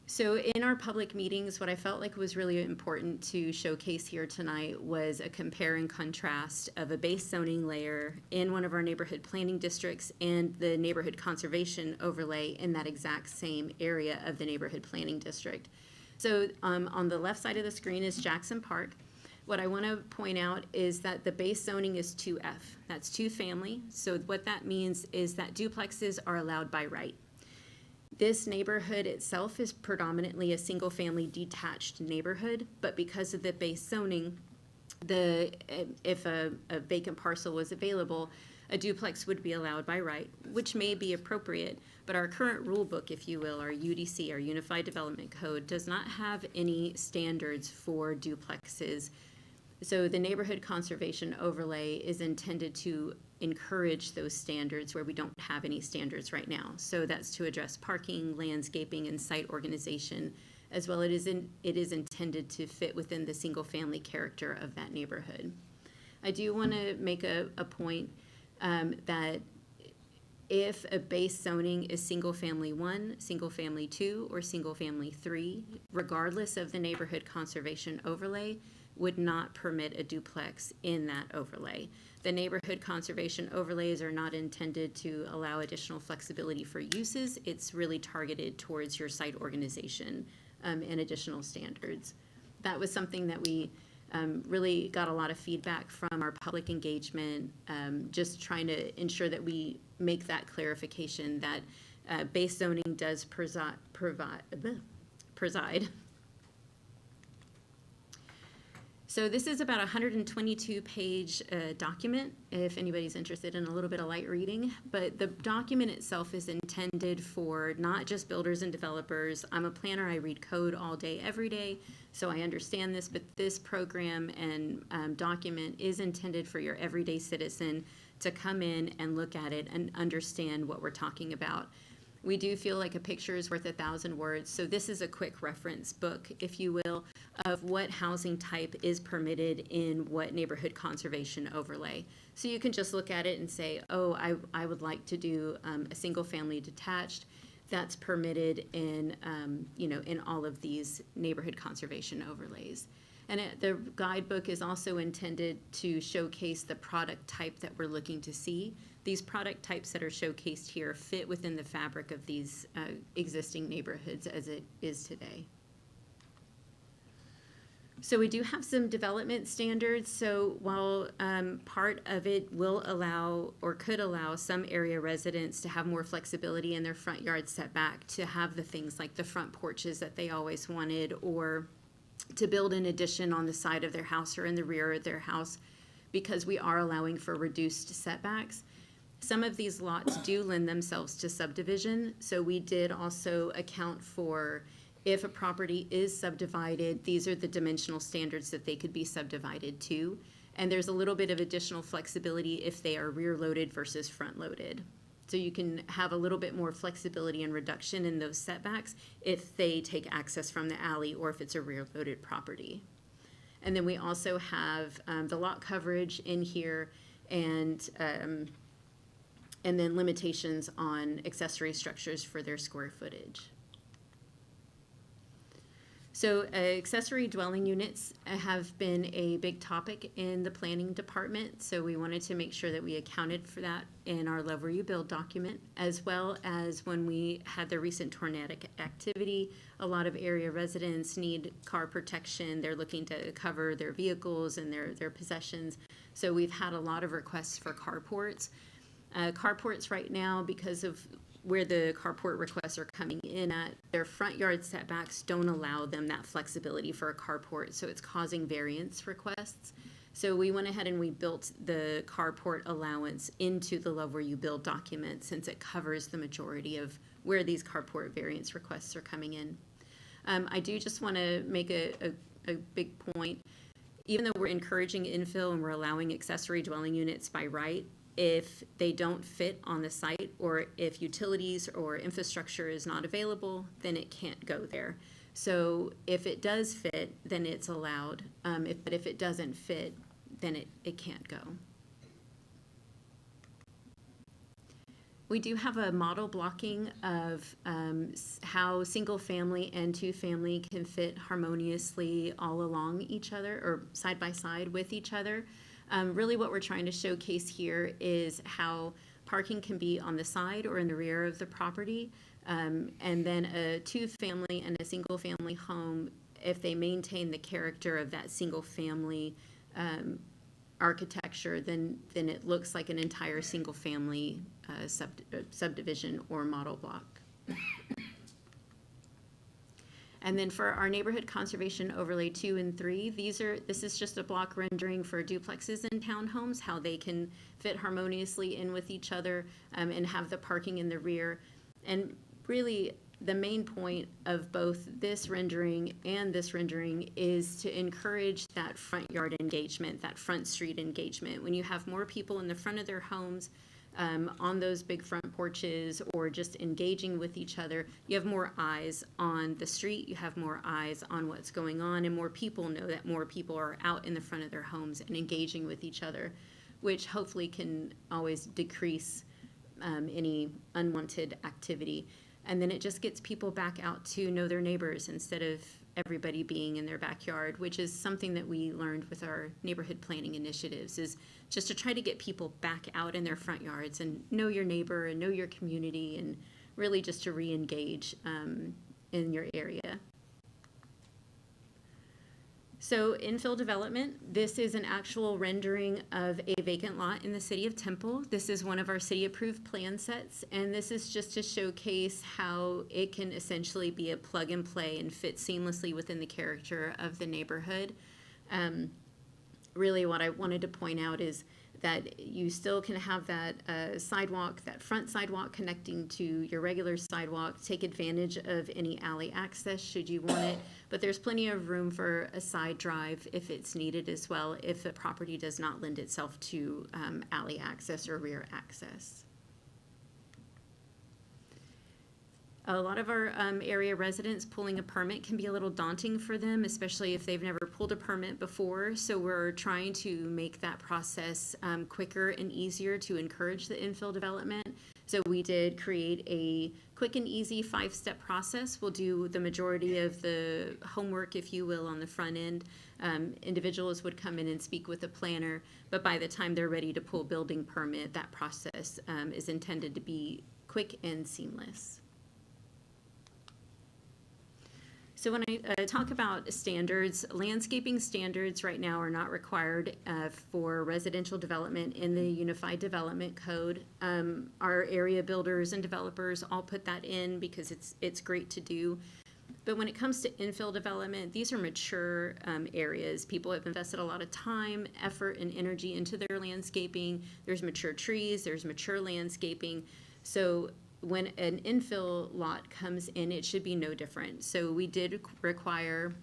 So in our public meetings, what I felt like was really important to showcase here tonight was a compare and contrast of a base zoning layer in one of our neighborhood planning districts and the neighborhood conservation overlay in that exact same area of the neighborhood planning district. So on the left side of the screen is Jackson Park. What I want to point out is that the base zoning is 2F. That's 2 family. So what that means is that duplexes are allowed by right. This neighborhood itself is predominantly a single-family detached neighborhood, but because of the base zoning, if a vacant parcel was available, a duplex would be allowed by right, which may be appropriate, but our current rule book, if you will, our UDC, our Unified Development Code, does not have any standards for duplexes. So the neighborhood conservation overlay is intended to encourage those standards where we don't have any standards right now. So that's to address parking, landscaping, and site organization, as well as it is intended to fit within the single-family character of that neighborhood. I do want to make a point that if a base zoning is single-family 1, single-family 2, or single-family 3, regardless of the neighborhood conservation overlay, would not permit a duplex in that overlay. The neighborhood conservation overlays are not intended to allow additional flexibility for uses. It's really targeted towards your site organization and additional standards. That was something that we really got a lot of feedback from our public engagement, just trying to ensure that we make that clarification that base zoning does preside. So this is about a 122-page document, if anybody's interested in a little bit of light reading. But the document itself is intended for not just builders and developers. I'm a planner. I read code all day, every day, so I understand this. But this program and document is intended for your everyday citizen to come in and look at it and understand what we're talking about. We do feel like a picture is worth 1,000 words, so this is a quick reference book, if you will. of what housing type is permitted in what neighborhood conservation overlay. So you can just look at it and say, oh, I would like to do a single-family detached. That's permitted in, in all of these neighborhood conservation overlays. And the guidebook is also intended to showcase the product type that we're looking to see. These product types that are showcased here fit within the fabric of these existing neighborhoods as it is today. So we do have some development standards. So while part of it will allow or could allow some area residents to have more flexibility in their front yard setback, to have the things like the front porches that they always wanted, or to build an addition on the side of their house or in the rear of their house, because we are allowing for reduced setbacks. Some of these lots do lend themselves to subdivision. So we did also account for, if a property is subdivided, these are the dimensional standards that they could be subdivided to. And there's a little bit of additional flexibility if they are rear loaded versus front loaded. So you can have a little bit more flexibility and reduction in those setbacks if they take access from the alley or if it's a rear loaded property. And then we also have the lot coverage in here, and then limitations on accessory structures for their square footage. So accessory dwelling units have been a big topic in the planning department. So we wanted to make sure that we accounted for that in our Love Where You Build document, as well as when we had the recent tornadic activity. A lot of area residents need car protection. They're looking to cover their vehicles and their possessions. So we've had a lot of requests for carports. Carports right now, because of where the carport requests are coming in at, their front yard setbacks don't allow them that flexibility for a carport, so it's causing variance requests. So we went ahead and we built the carport allowance into the Love Where You Build document, since it covers the majority of where these carport variance requests are coming in. I do just want to make a big point. Even though we're encouraging infill and we're allowing accessory dwelling units by right, if they don't fit on the site, or if utilities or infrastructure is not available, then it can't go there. So if it does fit, then it's allowed. But if it doesn't fit, then it can't go. We do have a model blocking of how single family and two family can fit harmoniously all along each other, or side by side with each other. Really what we're trying to showcase here is how parking can be on the side or in the rear of the property. And then a two-family and a single-family home, if they maintain the character of that single-family architecture, then it looks like an entire single-family subdivision or model block. And then for our neighborhood conservation overlay 2 and 3, this is just a block rendering for duplexes and townhomes, how they can fit harmoniously in with each other and have the parking in the rear. And really, the main point of both this rendering and this rendering is to encourage that front yard engagement, that front street engagement. When you have more people in the front of their homes, on those big front porches, or just engaging with each other, you have more eyes on the street, you have more eyes on what's going on, and more people know that more people are out in the front of their homes and engaging with each other, which hopefully can always decrease any unwanted activity. And then it just gets people back out to know their neighbors instead of everybody being in their backyard, which is something that we learned with our neighborhood planning initiatives, is just to try to get people back out in their front yards and know your neighbor and know your community, and really just to re-engage in your area. So infill development, this is an actual rendering of a vacant lot in the city of Temple. This is one of our city approved plan sets, and this is just to showcase how it can essentially be a plug and play and fit seamlessly within the character of the neighborhood. Really what I wanted to point out is that you still can have that sidewalk, that front sidewalk connecting to your regular sidewalk, take advantage of any alley access should you want it, but there's plenty of room for a side drive if it's needed as well, if the property does not lend itself to alley access or rear access. A lot of our area residents, pulling a permit can be a little daunting for them, especially if they've never pulled a permit before. So we're trying to make that process quicker and easier to encourage the infill development. So we did create a quick and easy 5-step process. We'll do the majority of the homework, if you will, on the front end. Individuals would come in and speak with a planner, but by the time they're ready to pull building permit, that process is intended to be quick and seamless. So when I talk about standards, landscaping standards right now are not required for residential development in the Unified Development Code. Our area builders and developers all put that in because it's great to do. But when it comes to infill development, these are mature areas. People have invested a lot of time, effort, and energy into their landscaping. There's mature trees, there's mature landscaping. So when an infill lot comes in, it should be no different. So we did require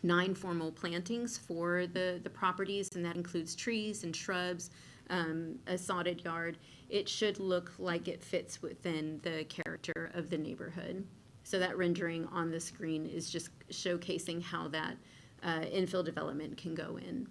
9 formal plantings for the properties, and that includes trees and shrubs, a sodded yard. It should look like it fits within the character of the neighborhood. So that rendering on the screen is just showcasing how that infill development can go in.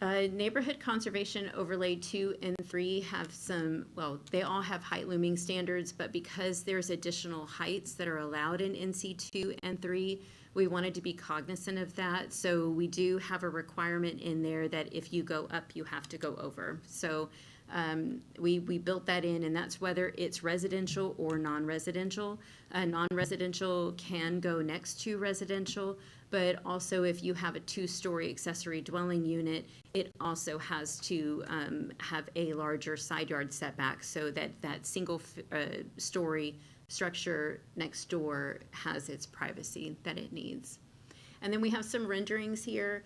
Neighborhood Conservation Overlay 2 and 3 have some, well, they all have height looming standards, but because there's additional heights that are allowed in NC 2 and 3, we wanted to be cognizant of that. So we do have a requirement in there that if you go up, you have to go over. So we built that in, and that's whether it's residential or non-residential. Non-residential can go next to residential, but also if you have a 2-story accessory dwelling unit, it also has to have a larger side yard setback so that that single story structure next door has its privacy that it needs. And then we have some renderings here.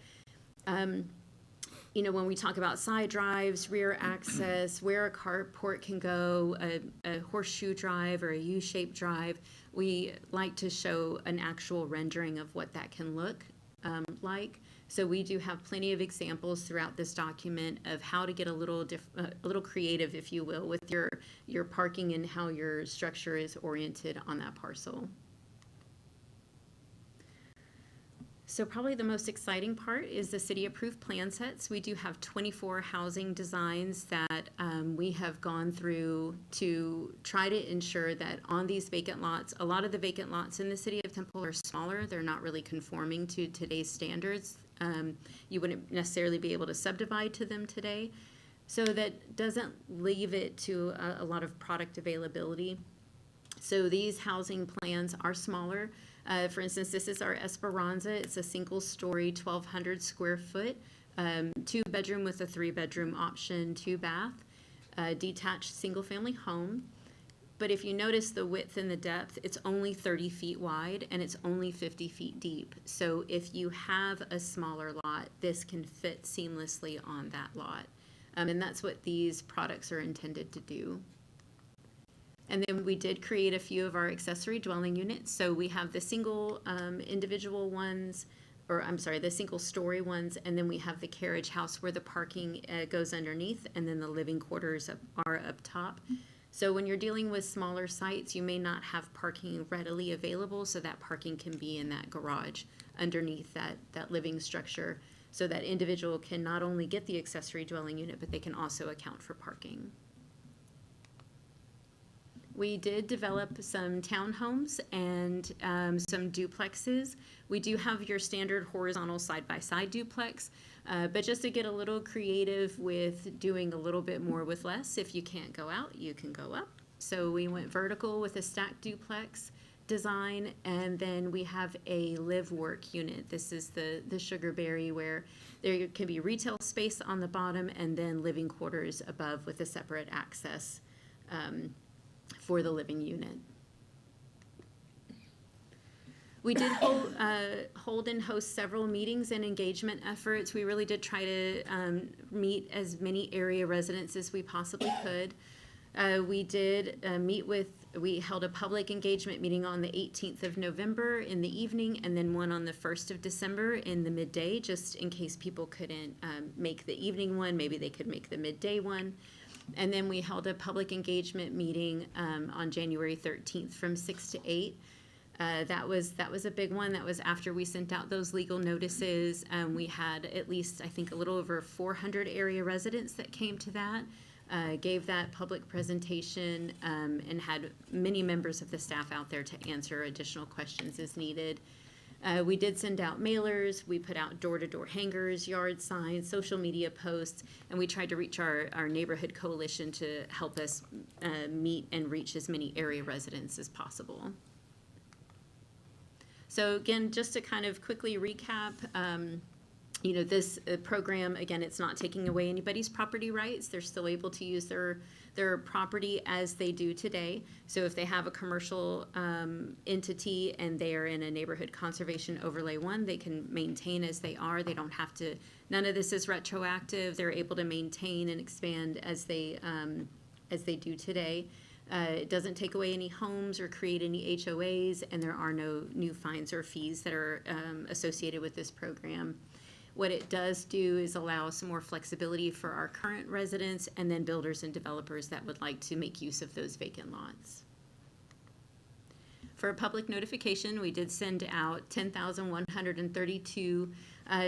You know, when we talk about side drives, rear access, where a carport can go, a horseshoe drive or a U-shaped drive, we like to show an actual rendering of what that can look like. So we do have plenty of examples throughout this document of how to get a little creative, if you will, with your parking and how your structure is oriented on that parcel. So probably the most exciting part is the city-approved plan sets. We do have 24 housing designs that we have gone through to try to ensure that on these vacant lots, a lot of the vacant lots in the city of Temple are smaller. They're not really conforming to today's standards. You wouldn't necessarily be able to subdivide to them today. So that doesn't leave it to a lot of product availability. So these housing plans are smaller. For instance, this is our Esperanza. It's a single-story, 1,200 square foot, 2-bedroom with a 3-bedroom option, 2-bath, detached single-family home. But if you notice the width and the depth, it's only 30 feet wide and it's only 50 feet deep. So if you have a smaller lot, this can fit seamlessly on that lot. And that's what these products are intended to do. And then we did create a few of our accessory dwelling units. So we have the single individual ones, or I'm sorry, the single story ones, and then we have the carriage house where the parking goes underneath, and then the living quarters are up top. So when you're dealing with smaller sites, you may not have parking readily available, so that parking can be in that garage underneath that living structure, so that individual can not only get the accessory dwelling unit, but they can also account for parking. We did develop some townhomes and some duplexes. We do have your standard horizontal side-by-side duplex, but just to get a little creative with doing a little bit more with less, if you can't go out, you can go up. So we went vertical with a stacked duplex design, and then we have a live-work unit. This is the Sugarberry, where there can be retail space on the bottom and then living quarters above with a separate access for the living unit. We did hold and host several meetings and engagement efforts. We really did try to meet as many area residents as we possibly could. We held a public engagement meeting on the 18th of November in the evening, and then one on the 1st of December in the midday, just in case people couldn't make the evening one. Maybe they could make the midday one. And then we held a public engagement meeting on January 13th from 6 to 8. That was a big one. That was after we sent out those legal notices. We had at least, I think, a little over 400 area residents that came to that, gave that public presentation, and had many members of the staff out there to answer additional questions as needed. We did send out mailers, we put out door-to-door hangers, yard signs, social media posts, and we tried to reach our neighborhood coalition to help us meet and reach as many area residents as possible. So again, just to kind of quickly recap, this program, again, it's not taking away anybody's property rights. They're still able to use their property as they do today. So if they have a commercial entity and they are in a neighborhood conservation overlay 1, they can maintain as they are. They don't have to, none of this is retroactive. They're able to maintain and expand as they do today. It doesn't take away any homes or create any HOAs, and there are no new fines or fees that are associated with this program. What it does do is allow some more flexibility for our current residents and then builders and developers that would like to make use of those vacant lots. For public notification, we did send out 10,132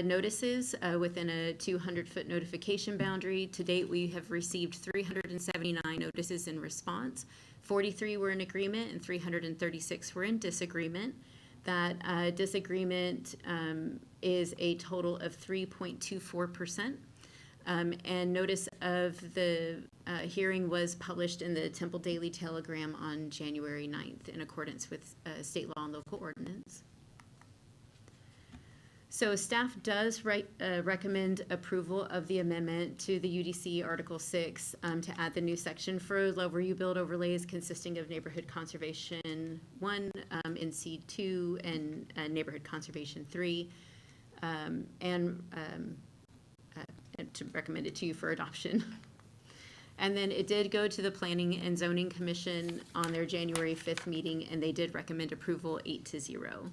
notices within a 200-foot notification boundary. To date, we have received 379 notices in response. 43 were in agreement and 336 were in disagreement. That disagreement is a total of 3.24%. And notice of the hearing was published in the Temple Daily Telegram on January 9th in accordance with state law and local ordinance. So staff does recommend approval of the amendment to the UDC Article 6 to add the new section for low where you build overlays consisting of Neighborhood Conservation 1 in C2 and Neighborhood Conservation 3, and to recommend it to you for adoption. And then it did go to the Planning and Zoning Commission on their January 5th meeting, and they did recommend approval 8-0.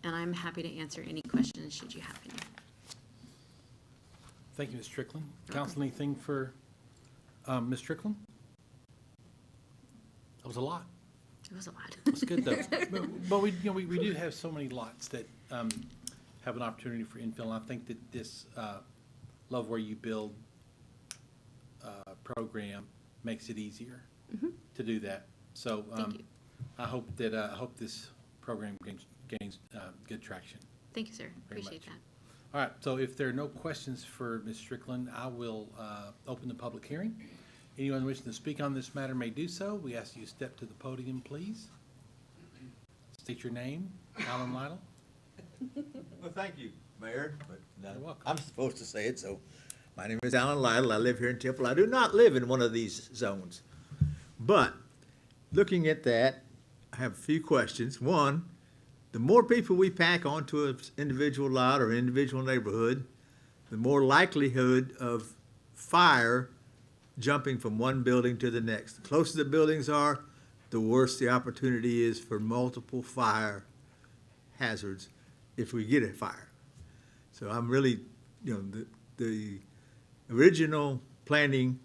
And I'm happy to answer any questions should you have any. Thank you, Ms. Strickland. Council, anything for Ms. Strickland? That was a lot. It was a lot. That's good, though. But we do have so many lots that have an opportunity for infill. And I think that this Love Where You Build program makes it easier to do that. So I hope that this program gains good traction. Thank you, sir. Very Appreciate much. that. All right, so if there are no questions for Ms. Strickland, I will open the public hearing. Anyone wishing to speak on this matter may do so. We ask you to step to the podium, please. State your name. Alan Lytle. Well, thank you, Mayor, but You're welcome. I'm supposed to say it, so. My name is Alan Lytle. I live here in Temple. I do not live in one of these zones. But looking at that, I have a few questions. One, the more people we pack onto an individual lot or individual neighborhood, the more likelihood of fire jumping from one building to the next. The closer the buildings are, the worse the opportunity is for multiple fire hazards if we get a fire. So I'm really, the original planning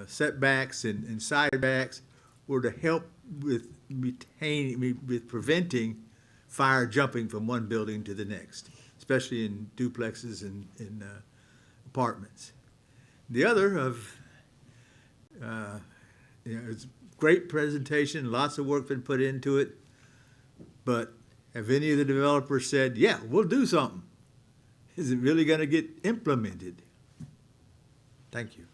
setbacks and sidebacks were to help with preventing fire jumping from one building to the next, especially in duplexes and in apartments. The other it's a great presentation, lots of work been put into it, but have any of the developers said, yeah, we'll do something? Is it really going to get implemented? Thank you.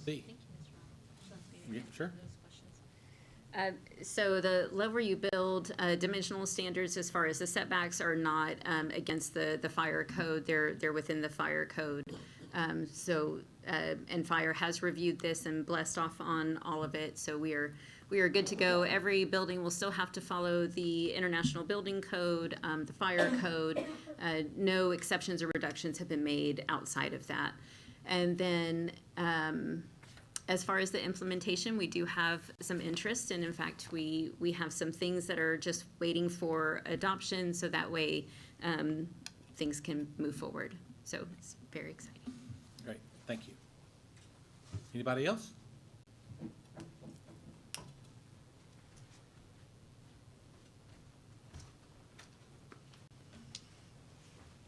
See. Yeah, sure. So the Love Where You Build dimensional standards as far as the setbacks are not against the fire code. They're within the fire code. And fire has reviewed this and blessed off on all of it. So we are good to go. Every building will still have to follow the International Building Code, the fire code. No exceptions or reductions have been made outside of that. And then as far as the implementation, we do have some interest, and in fact, we have some things that are just waiting for adoption, so that way things can move forward. So it's very exciting. Great, thank you. Anybody else?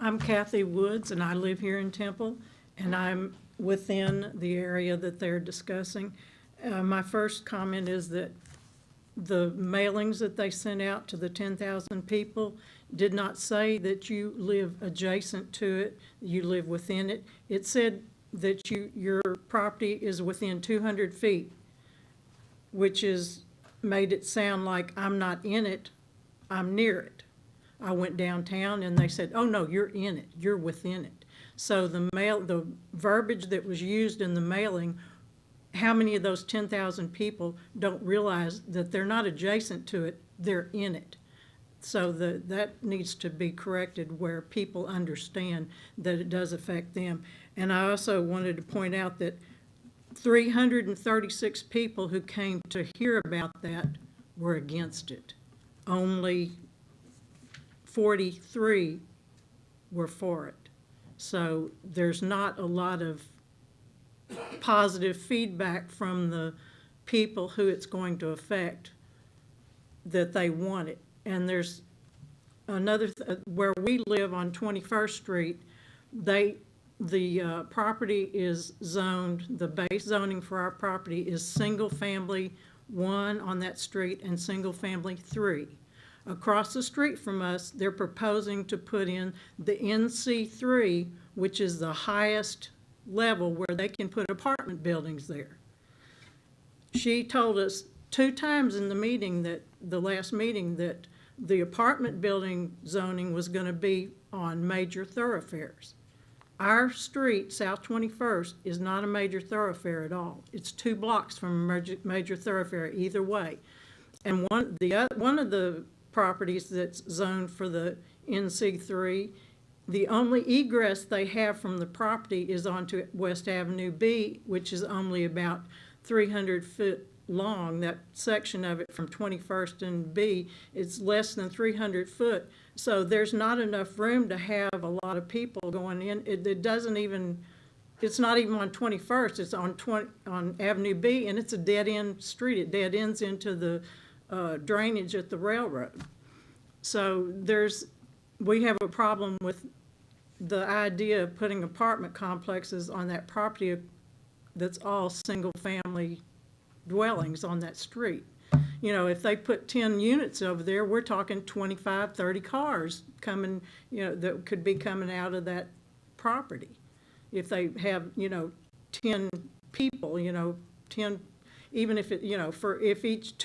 I'm Kathy Woods, and I live here in Temple, and I'm within the area that they're discussing. My first comment is that the mailings that they sent out to the 10,000 people did not say that you live adjacent to it, you live within it. It said that your property is within 200 feet, which made it sound like I'm not in it, I'm near it. I went downtown and they said, oh no, you're in it, you're within it. So the verbiage that was used in the mailing, how many of those 10,000 people don't realize that they're not adjacent to it, they're in it? So that needs to be corrected where people understand that it does affect them. And I also wanted to point out that 336 people who came to hear about that were against it. Only 43 were for it. So there's not a lot of positive feedback from the people who it's going to affect that they want it. And there's another, where we live on 21st Street, the property is zoned, the base zoning for our property is single family 1 on that street and single family 3. Across the street from us, they're proposing to put in the NC3, which is the highest level where they can put apartment buildings there. She told us 2 times in the meeting, the last meeting, that the apartment building zoning was going to be on major thoroughfares. Our street, South 21st, is not a major thoroughfare at all. It's 2 blocks from a major thoroughfare either way. And one of the properties that's zoned for the NC3, the only egress they have from the property is onto West Avenue B, which is only about 300 foot long. That section of it from 21st and B, it's less than 300 foot. So there's not enough room to have a lot of people going in. It doesn't even, it's not even on 21st, it's on Avenue B, and it's a dead-end street. It dead ends into the drainage at the railroad. So we have a problem with the idea of putting apartment complexes on that property that's all single-family dwellings on that street. You know, if they put 10 units over there, we're talking 25, 30 cars coming, you know, that could be coming out of that property. If they have, 10 people, 10, even if it, if each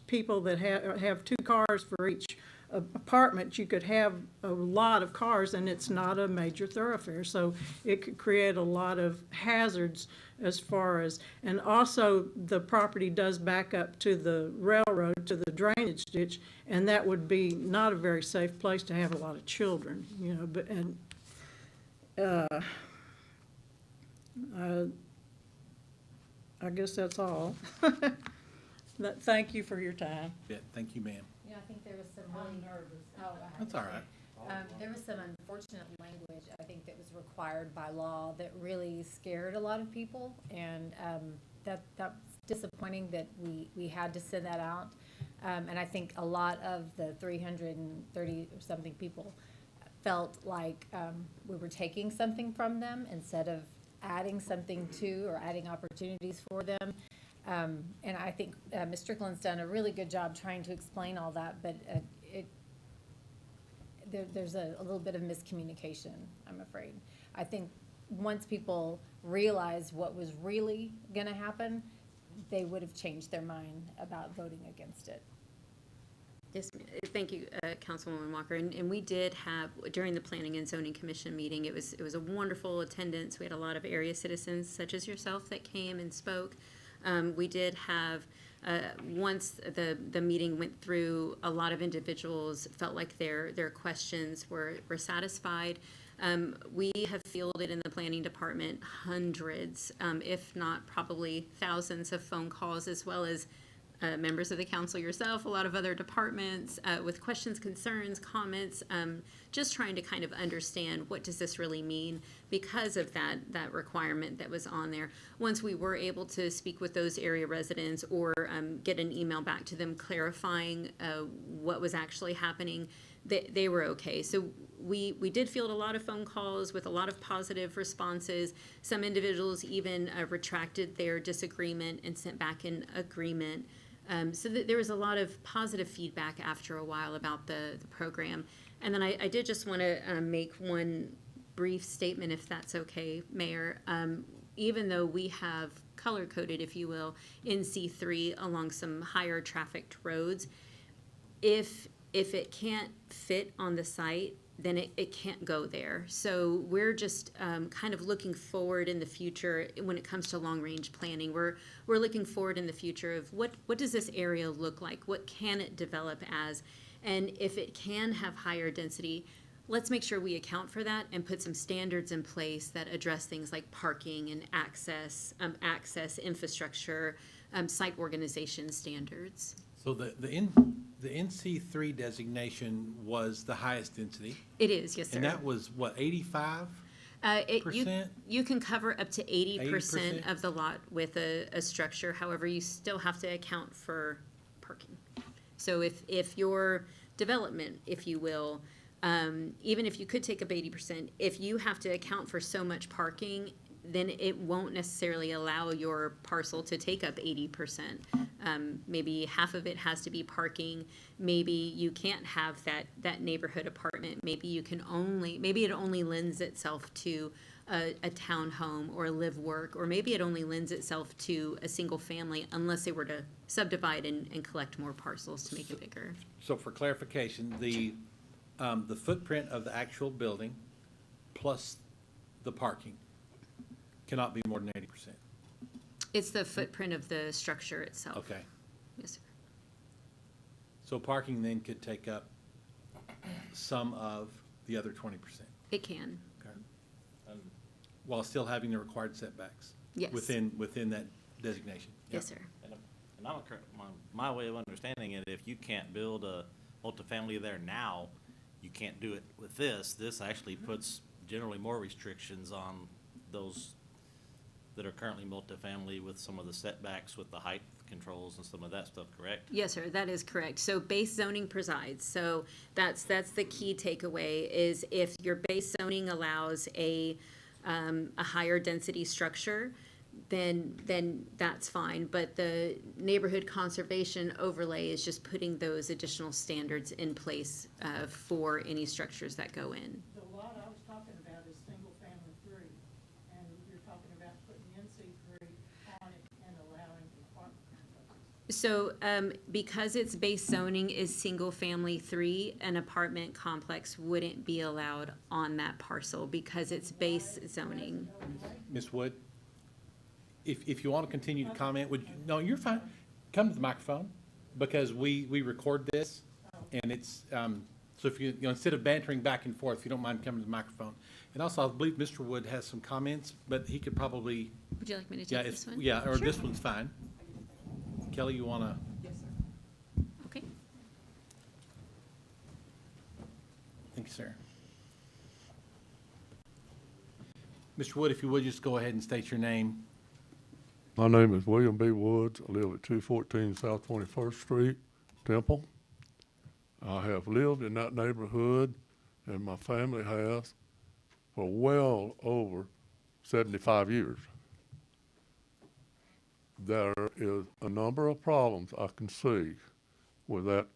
people that have 2 cars for each apartment, you could have a lot of cars, and it's not a major thoroughfare. So it could create a lot of hazards as far as, and also the property does back up to the railroad, to the drainage ditch, and that would be not a very safe place to have a lot of children, I guess that's all. Thank you for your time. Yeah, thank you, ma'am. You know, I think there was some really nervous. Oh, That's all right. There was some unfortunate language, I think, that was required by law that really scared a lot of people, and that's disappointing that we had to send that out. And I think a lot of the 330 or something people felt like we were taking something from them instead of adding something to or adding opportunities for them. And I think Ms. Strickland's done a really good job trying to explain all that, but there's a little bit of miscommunication, I'm afraid. I think once people realized what was really going to happen, they would have changed their mind about voting against it. Yes, thank you, Councilwoman Walker. And we did have, during the Planning and Zoning Commission meeting, it was a wonderful attendance. We had a lot of area citizens, such as yourself, that came and spoke. We did have, once the meeting went through, a lot of individuals felt like their questions were satisfied. We have fielded in the planning department hundreds, if not probably thousands of phone calls, as well as members of the council, yourself, a lot of other departments, with questions, concerns, comments, just trying to kind of understand what does this really mean. because of that requirement that was on there. Once we were able to speak with those area residents or get an email back to them clarifying what was actually happening, they were okay. So we did field a lot of phone calls with a lot of positive responses. Some individuals even retracted their disagreement and sent back an agreement. So there was a lot of positive feedback after a while about the program. And then I did just want to make one brief statement, if that's okay, Mayor. Even though we have color-coded, if you will, NC3 along some higher trafficked roads, if it can't fit on the site, then it can't go there. So we're just kind of looking forward in the future when it comes to long-range planning. We're looking forward in the future of what does this area look like? What can it develop as? And if it can have higher density, let's make sure we account for that and put some standards in place that address things like parking and access, infrastructure, site organization standards. So the NC3 designation was the highest density, It is, yes, sir. and that was, what, 85%? You can cover up to 80% 80%? of the lot with a structure. However, you still have to account for parking. So if your development, if you will, even if you could take up 80%, if you have to account for so much parking, then it won't necessarily allow your parcel to take up 80%. Maybe half of it has to be parking. Maybe you can't have that neighborhood apartment. Maybe it only lends itself to a townhome or a live-work, or maybe it only lends itself to a single family unless they were to subdivide and collect more parcels to make it bigger. So for clarification, the footprint of the actual building plus the parking cannot be more than 80%. It's the footprint of the structure itself. Okay. Yes, sir. So parking then could take up some of the other 20%. It can. Okay. While still having the required setbacks. Yes. Within that designation. Yes, sir. And I'm correct, my way of understanding it, if you can't build a multifamily there now, you can't do it with this. This actually puts generally more restrictions on those that are currently multifamily with some of the setbacks with the height controls and some of that stuff, correct? Yes, sir, that is correct. So base zoning presides. So that's the key takeaway is if your base zoning allows a higher density structure, then that's fine. But the neighborhood conservation overlay is just putting those additional standards in place for any structures that go in. The lot I was talking about is single family 3, and you're talking about putting NC3 on it and allowing apartment complexes. So because its base zoning is single family 3, an apartment complex wouldn't be allowed on that parcel because it's base zoning. Ms. Wood, if you want to continue to comment, no, you're fine. Come to the microphone, because we record this, and it's, so if you instead of bantering back and forth, if you don't mind coming to the microphone. And also, I believe Mr. Wood has some comments, but he could probably. Would you like me to Yeah, take this one? yeah, or Sure. this one's fine. Kelly, you want to? Yes, sir. Okay. Thank you, sir. Mr. Wood, if you would, just go ahead and state your name. My name is William B. Woods. I live at 214 South 21st Street, Temple. I have lived in that neighborhood, and my family has, for well over 75 years. There is a number of problems I can see with that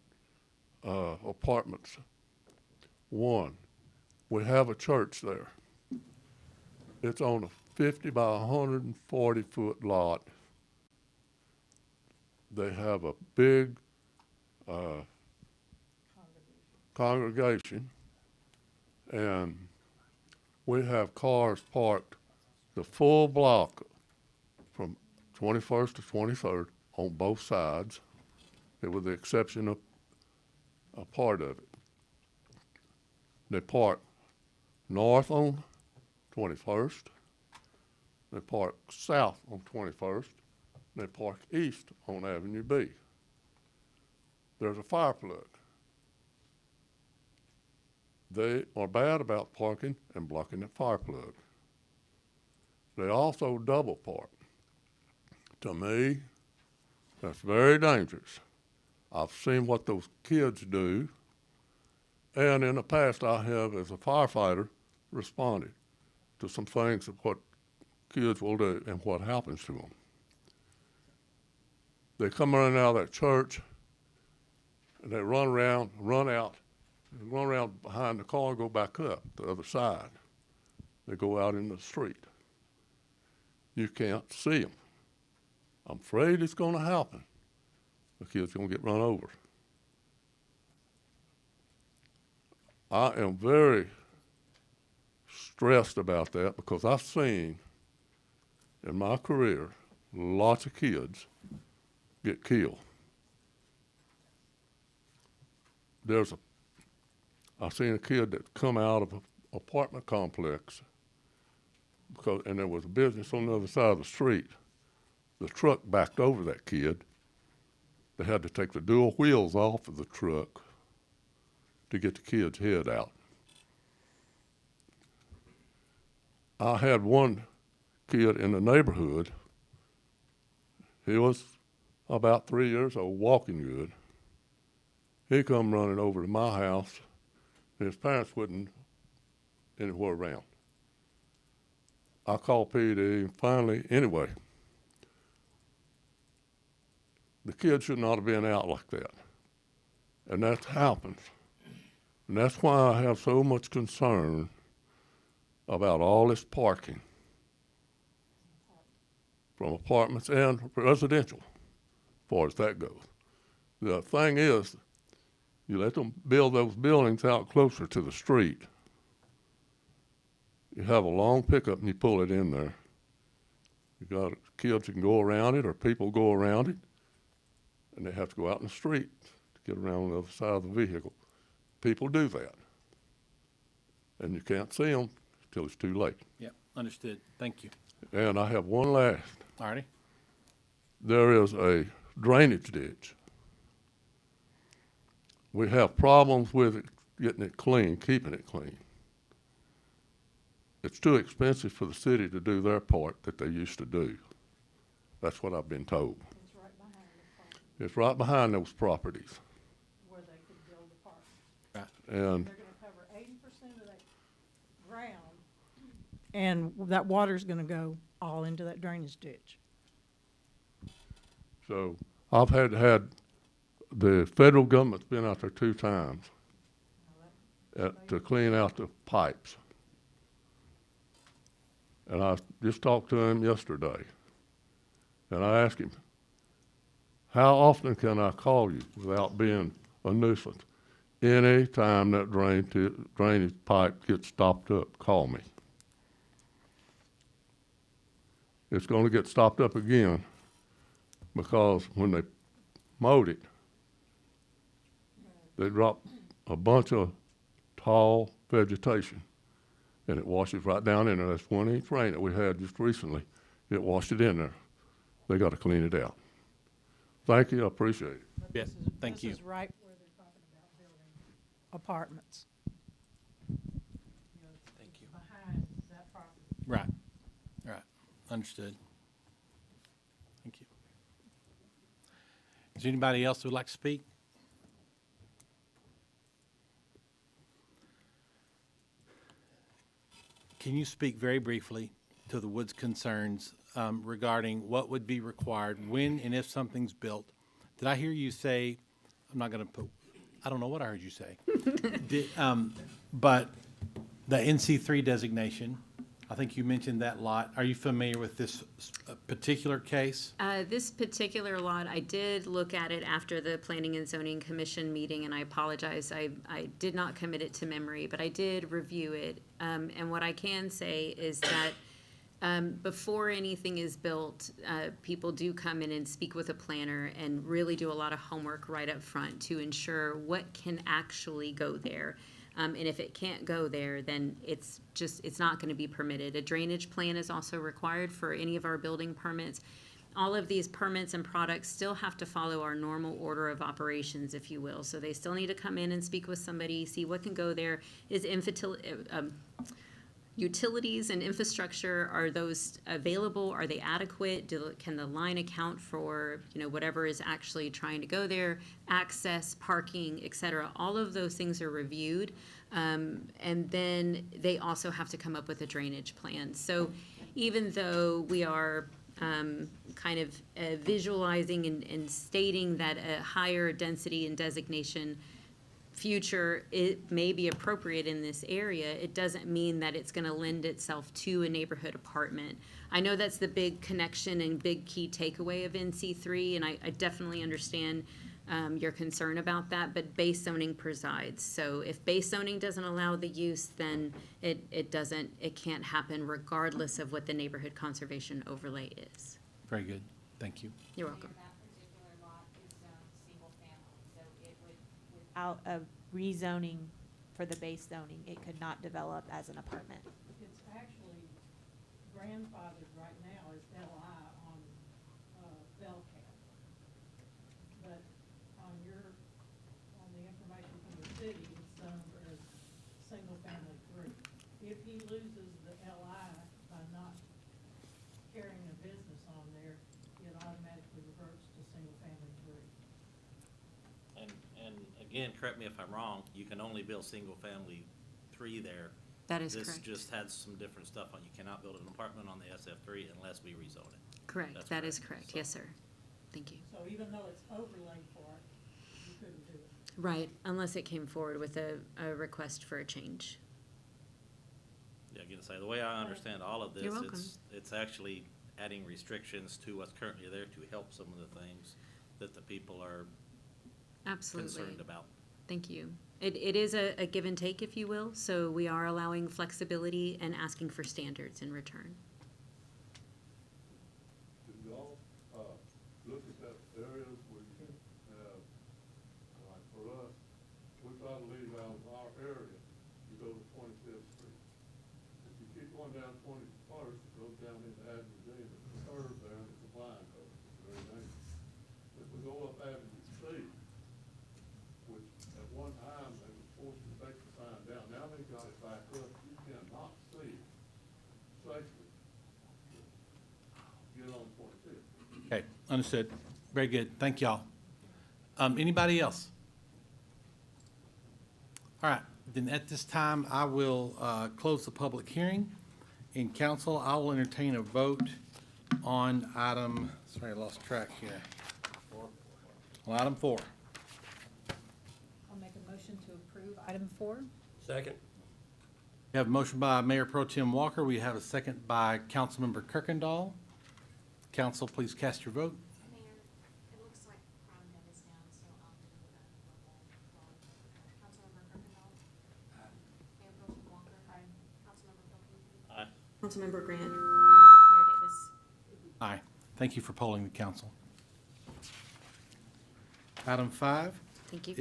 apartments. One, we have a church there. It's on a 50 by 140 foot lot. They have a big congregation, and we have cars parked the full block from 21st to 23rd on both sides, with the exception of a part of it. They park north on 21st. They park south on 21st. They park east on Avenue B. There's a fire plug. They are bad about parking and blocking the fire plug. They also double park. To me, that's very dangerous. I've seen what those kids do, and in the past I have, as a firefighter, responded to some things of what kids will do and what happens to them. They come running out of that church, and they run around, run out, and run around behind the car and go back up the other side. They go out in the street. You can't see them. I'm afraid it's going to happen. The kid's going to get run over. I am very stressed about that because I've seen in my career lots of kids get killed. I've seen a kid that come out of an apartment complex and there was a business on the other side of the street. The truck backed over that kid. They had to take the dual wheels off of the truck to get the kid's head out. I had one kid in the neighborhood. He was about 3 years old, walking good. He come running over to my house, and his parents wasn't anywhere around. I called PD, and finally, anyway, the kid should not have been out like that. And that happens. And that's why I have so much concern about all this parking from apartments and residential, as far as that goes. The thing is, you let them build those buildings out closer to the street. You have a long pickup and you pull it in there. You got kids that can go around it or people go around it, and they have to go out in the street to get around the other side of the vehicle. People do that. And you can't see them till it's too late. Yep, understood. Thank you. And I have one last. All righty. There is a drainage ditch. We have problems with it, getting it clean, keeping it clean. It's too expensive for the city to do their part that they used to do. That's what I've been told. It's right behind the park It's right behind those properties. where they could build a park. And They're gonna cover 80% of that ground, and that water's gonna go all into that drainage ditch. so I've had the federal government's been out there 2 times to clean out the pipes. And I just talked to him yesterday. And I asked him, how often can I call you without being a nuisance? Any time that drainage pipe gets stopped up, call me. It's going to get stopped up again because when they mowed it, they dropped a bunch of tall vegetation, and it washes right down in there. That's 1 inch rain that we had just recently. It washed it in there. They got to clean it out. Thank you, I appreciate it. Yes, thank you. This is right where they're talking about building apartments. Thank you. Behind that property. Right, right, understood. Thank you. Is there anybody else who would like to speak? Can you speak very briefly to the Woods concerns regarding what would be required when and if something's built? Did I hear you say, I'm not going to put, I don't know what I heard you say. But the NC3 designation, I think you mentioned that lot. Are you familiar with this particular case? This particular lot, I did look at it after the Planning and Zoning Commission meeting, and I apologize, I did not commit it to memory, but I did review it. And what I can say is that before anything is built, people do come in and speak with a planner and really do a lot of homework right up front to ensure what can actually go there. And if it can't go there, then it's not going to be permitted. A drainage plan is also required for any of our building permits. All of these permits and products still have to follow our normal order of operations, if you will. So they still need to come in and speak with somebody, see what can go there. utilities and infrastructure, are those available? Are they adequate? Can the line account for, whatever is actually trying to go there? Access, parking, et cetera. All of those things are reviewed. And then they also have to come up with a drainage plan. So even though we are kind of visualizing and stating that a higher density and designation future, it may be appropriate in this area, it doesn't mean that it's going to lend itself to a neighborhood apartment. I know that's the big connection and big key takeaway of NC3, and I definitely understand your concern about that, but base zoning presides. So if base zoning doesn't allow the use, then it can't happen regardless of what the neighborhood conservation overlay is. Very good. Thank you. You're welcome. Out of rezoning for the base zoning, it could not develop as an apartment. It's actually grandfathered right now as LI on Bellcat. But on the information from the city, it's zoned as single family 3. If he loses the LI by not carrying a business on there, it automatically reverts to single family 3. And again, correct me if I'm wrong, you can only build single-family 3 there. That is This correct. just had some different stuff on, you cannot build an apartment on the SF3 unless we rezone it. Correct, That's that is correct. So- Yes, sir. Thank you. So even though it's overlaid for it, you couldn't do it. Right, unless it came forward with a request for a change. Yeah, again, say, the way I understand all of this, You're welcome. it's actually adding restrictions to what's currently there to help some of the things that the people are Absolutely. concerned about. Thank you. It is a give and take, if you will, so we are allowing flexibility and asking for standards in return. Did y'all, look at that areas where you can have, like for us, we try to leave out of our area, you go to 25th Street. If you keep going down 21st, it goes down into Avenue D, and it's a curve there, and it's a blind code, it's very dangerous. If we go up Avenue C, which at one time they were forced to take the sign down, now they got it back up, you cannot see safely. Get on 25th. Okay, understood. Very good. Thank y'all. Anybody else? All right, then at this time, I will close the public hearing. In council, I will entertain a vote on item, sorry, I lost track here. On item 4. I'll make a motion to approve item 4. Second. We have a motion by Mayor Pro Tem Walker. We have a second by Councilmember Kirkendall. Council, please cast your vote. Mayor, it looks like Crown Head is down, so I'll do Councilmember Kirkendall. Mayor Pro Tem Walker. Councilmember Phillips. Aye. Councilmember Grant. Mayor Davis. Aye. Thank you for polling the council. Item 5. Thank you.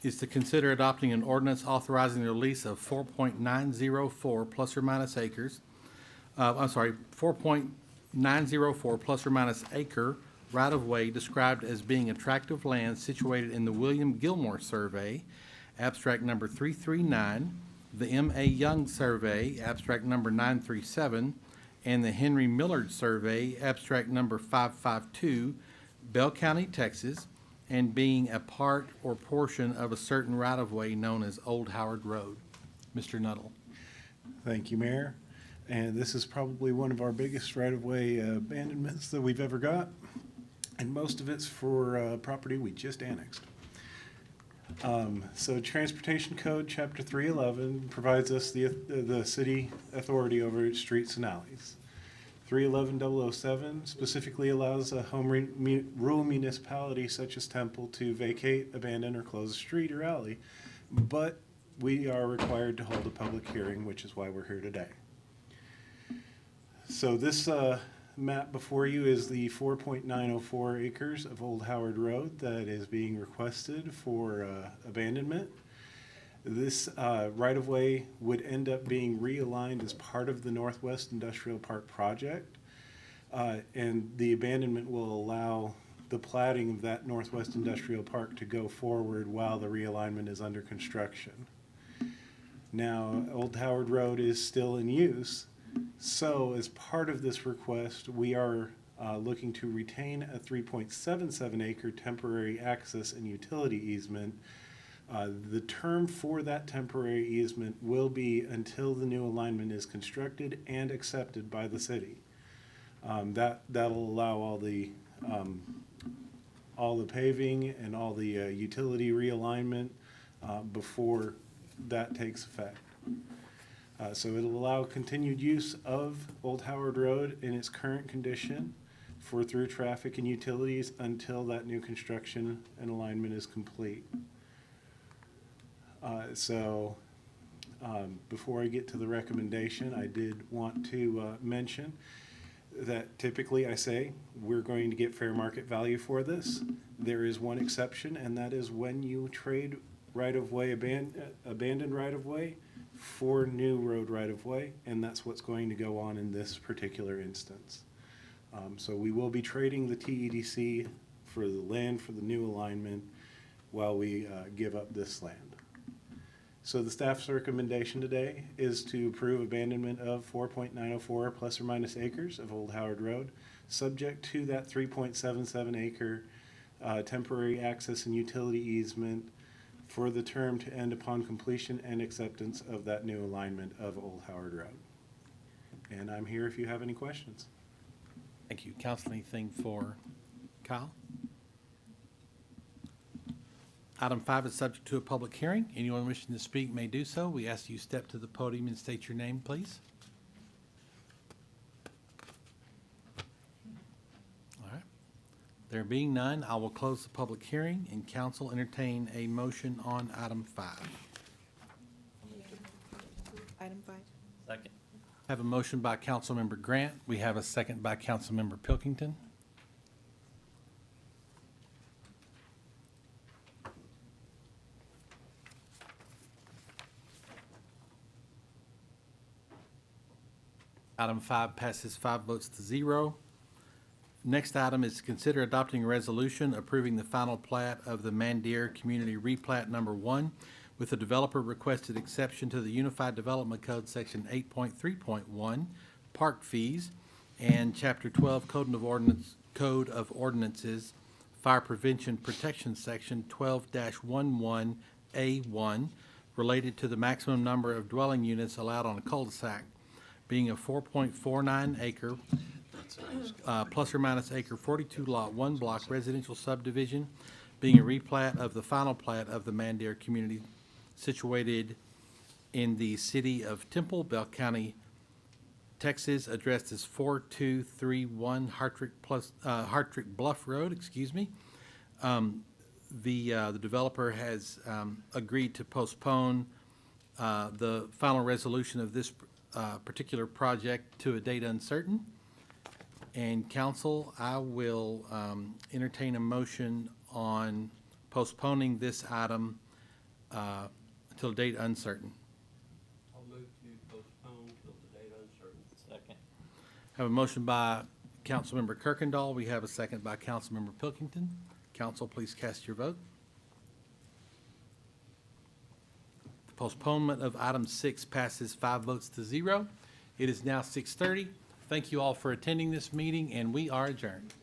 Is to consider adopting an ordinance authorizing the release of 4.904 plus or minus acres, 4.904 plus or minus acre right-of-way described as being attractive land situated in the William Gilmore Survey, abstract number 339, the M.A. Young Survey, abstract number 937, and the Henry Millard Survey, abstract number 552, Bell County, Texas, and being a part or portion of a certain right-of-way known as Old Howard Road. Mr. Nuttall. Thank you, Mayor. And this is probably one of our biggest right-of-way abandonments that we've ever got. And most of it's for property we just annexed. So Transportation Code, Chapter 311, provides us the city authority over streets and alleys. 311.007 specifically allows a rural municipality such as Temple to vacate, abandon, or close a street or alley, but we are required to hold a public hearing, which is why we're here today. So this map before you is the 4.904 acres of Old Howard Road that is being requested for abandonment. This right-of-way would end up being realigned as part of the Northwest Industrial Park project, and the abandonment will allow the platting of that Northwest Industrial Park to go forward while the realignment is under construction. Now, Old Howard Road is still in use, so as part of this request, we are looking to retain a 3.77 acre temporary access and utility easement. The term for that temporary easement will be until the new alignment is constructed and accepted by the city. That'll allow all the paving and all the utility realignment before that takes effect. So it'll allow continued use of Old Howard Road in its current condition for through traffic and utilities until that new construction and alignment is complete. Before I get to the recommendation, I did want to mention that typically I say we're going to get fair market value for this. There is one exception, and that is when you trade right-of-way, abandoned right-of-way for new road right-of-way, and that's what's going to go on in this particular instance. So we will be trading the TEDC for the land for the new alignment while we give up this land. So the staff's recommendation today is to approve abandonment of 4.904 plus or minus acres of Old Howard Road, subject to that 3.77 acre temporary access and utility easement for the term to end upon completion and acceptance of that new alignment of Old Howard Road. And I'm here if you have any questions. Thank you. Council, anything for Kyle? Item 5 is subject to a public hearing. Anyone wishing to speak may do so. We ask you step to the podium and state your name, please. All right. There being none, I will close the public hearing and council entertain a motion on item 5. Item 5. Second. Have a motion by Councilmember Grant. We have a second by Councilmember Pilkington. Item 5 passes 5 votes to 0. Next item is to consider adopting a resolution approving the final plat of the Mandir Community Replat Number 1 with the developer requested exception to the Unified Development Code Section 8.3.1, park fees, and Chapter 12 Code of Ordinances, Fire Prevention Protection Section 12-11A1, related to the maximum number of dwelling units allowed on a cul-de-sac, being a 4.49 acre plus or minus acre 42 lot 1 block residential subdivision, being a replat of the final plat of the Mandir community situated in the city of Temple, Bell County, Texas, addressed as 4231 Hartrick Bluff Road, The developer has agreed to postpone the final resolution of this particular project to a date uncertain. And council, I will entertain a motion on postponing this item until a date uncertain. I'll move to postpone till the date uncertain. Second. Have a motion by Councilmember Kirkendall. We have a second by Councilmember Pilkington. Council, please cast your vote. The postponement of item 6 passes 5 votes to 0. It is now 6:30. Thank you all for attending this meeting, and we are adjourned.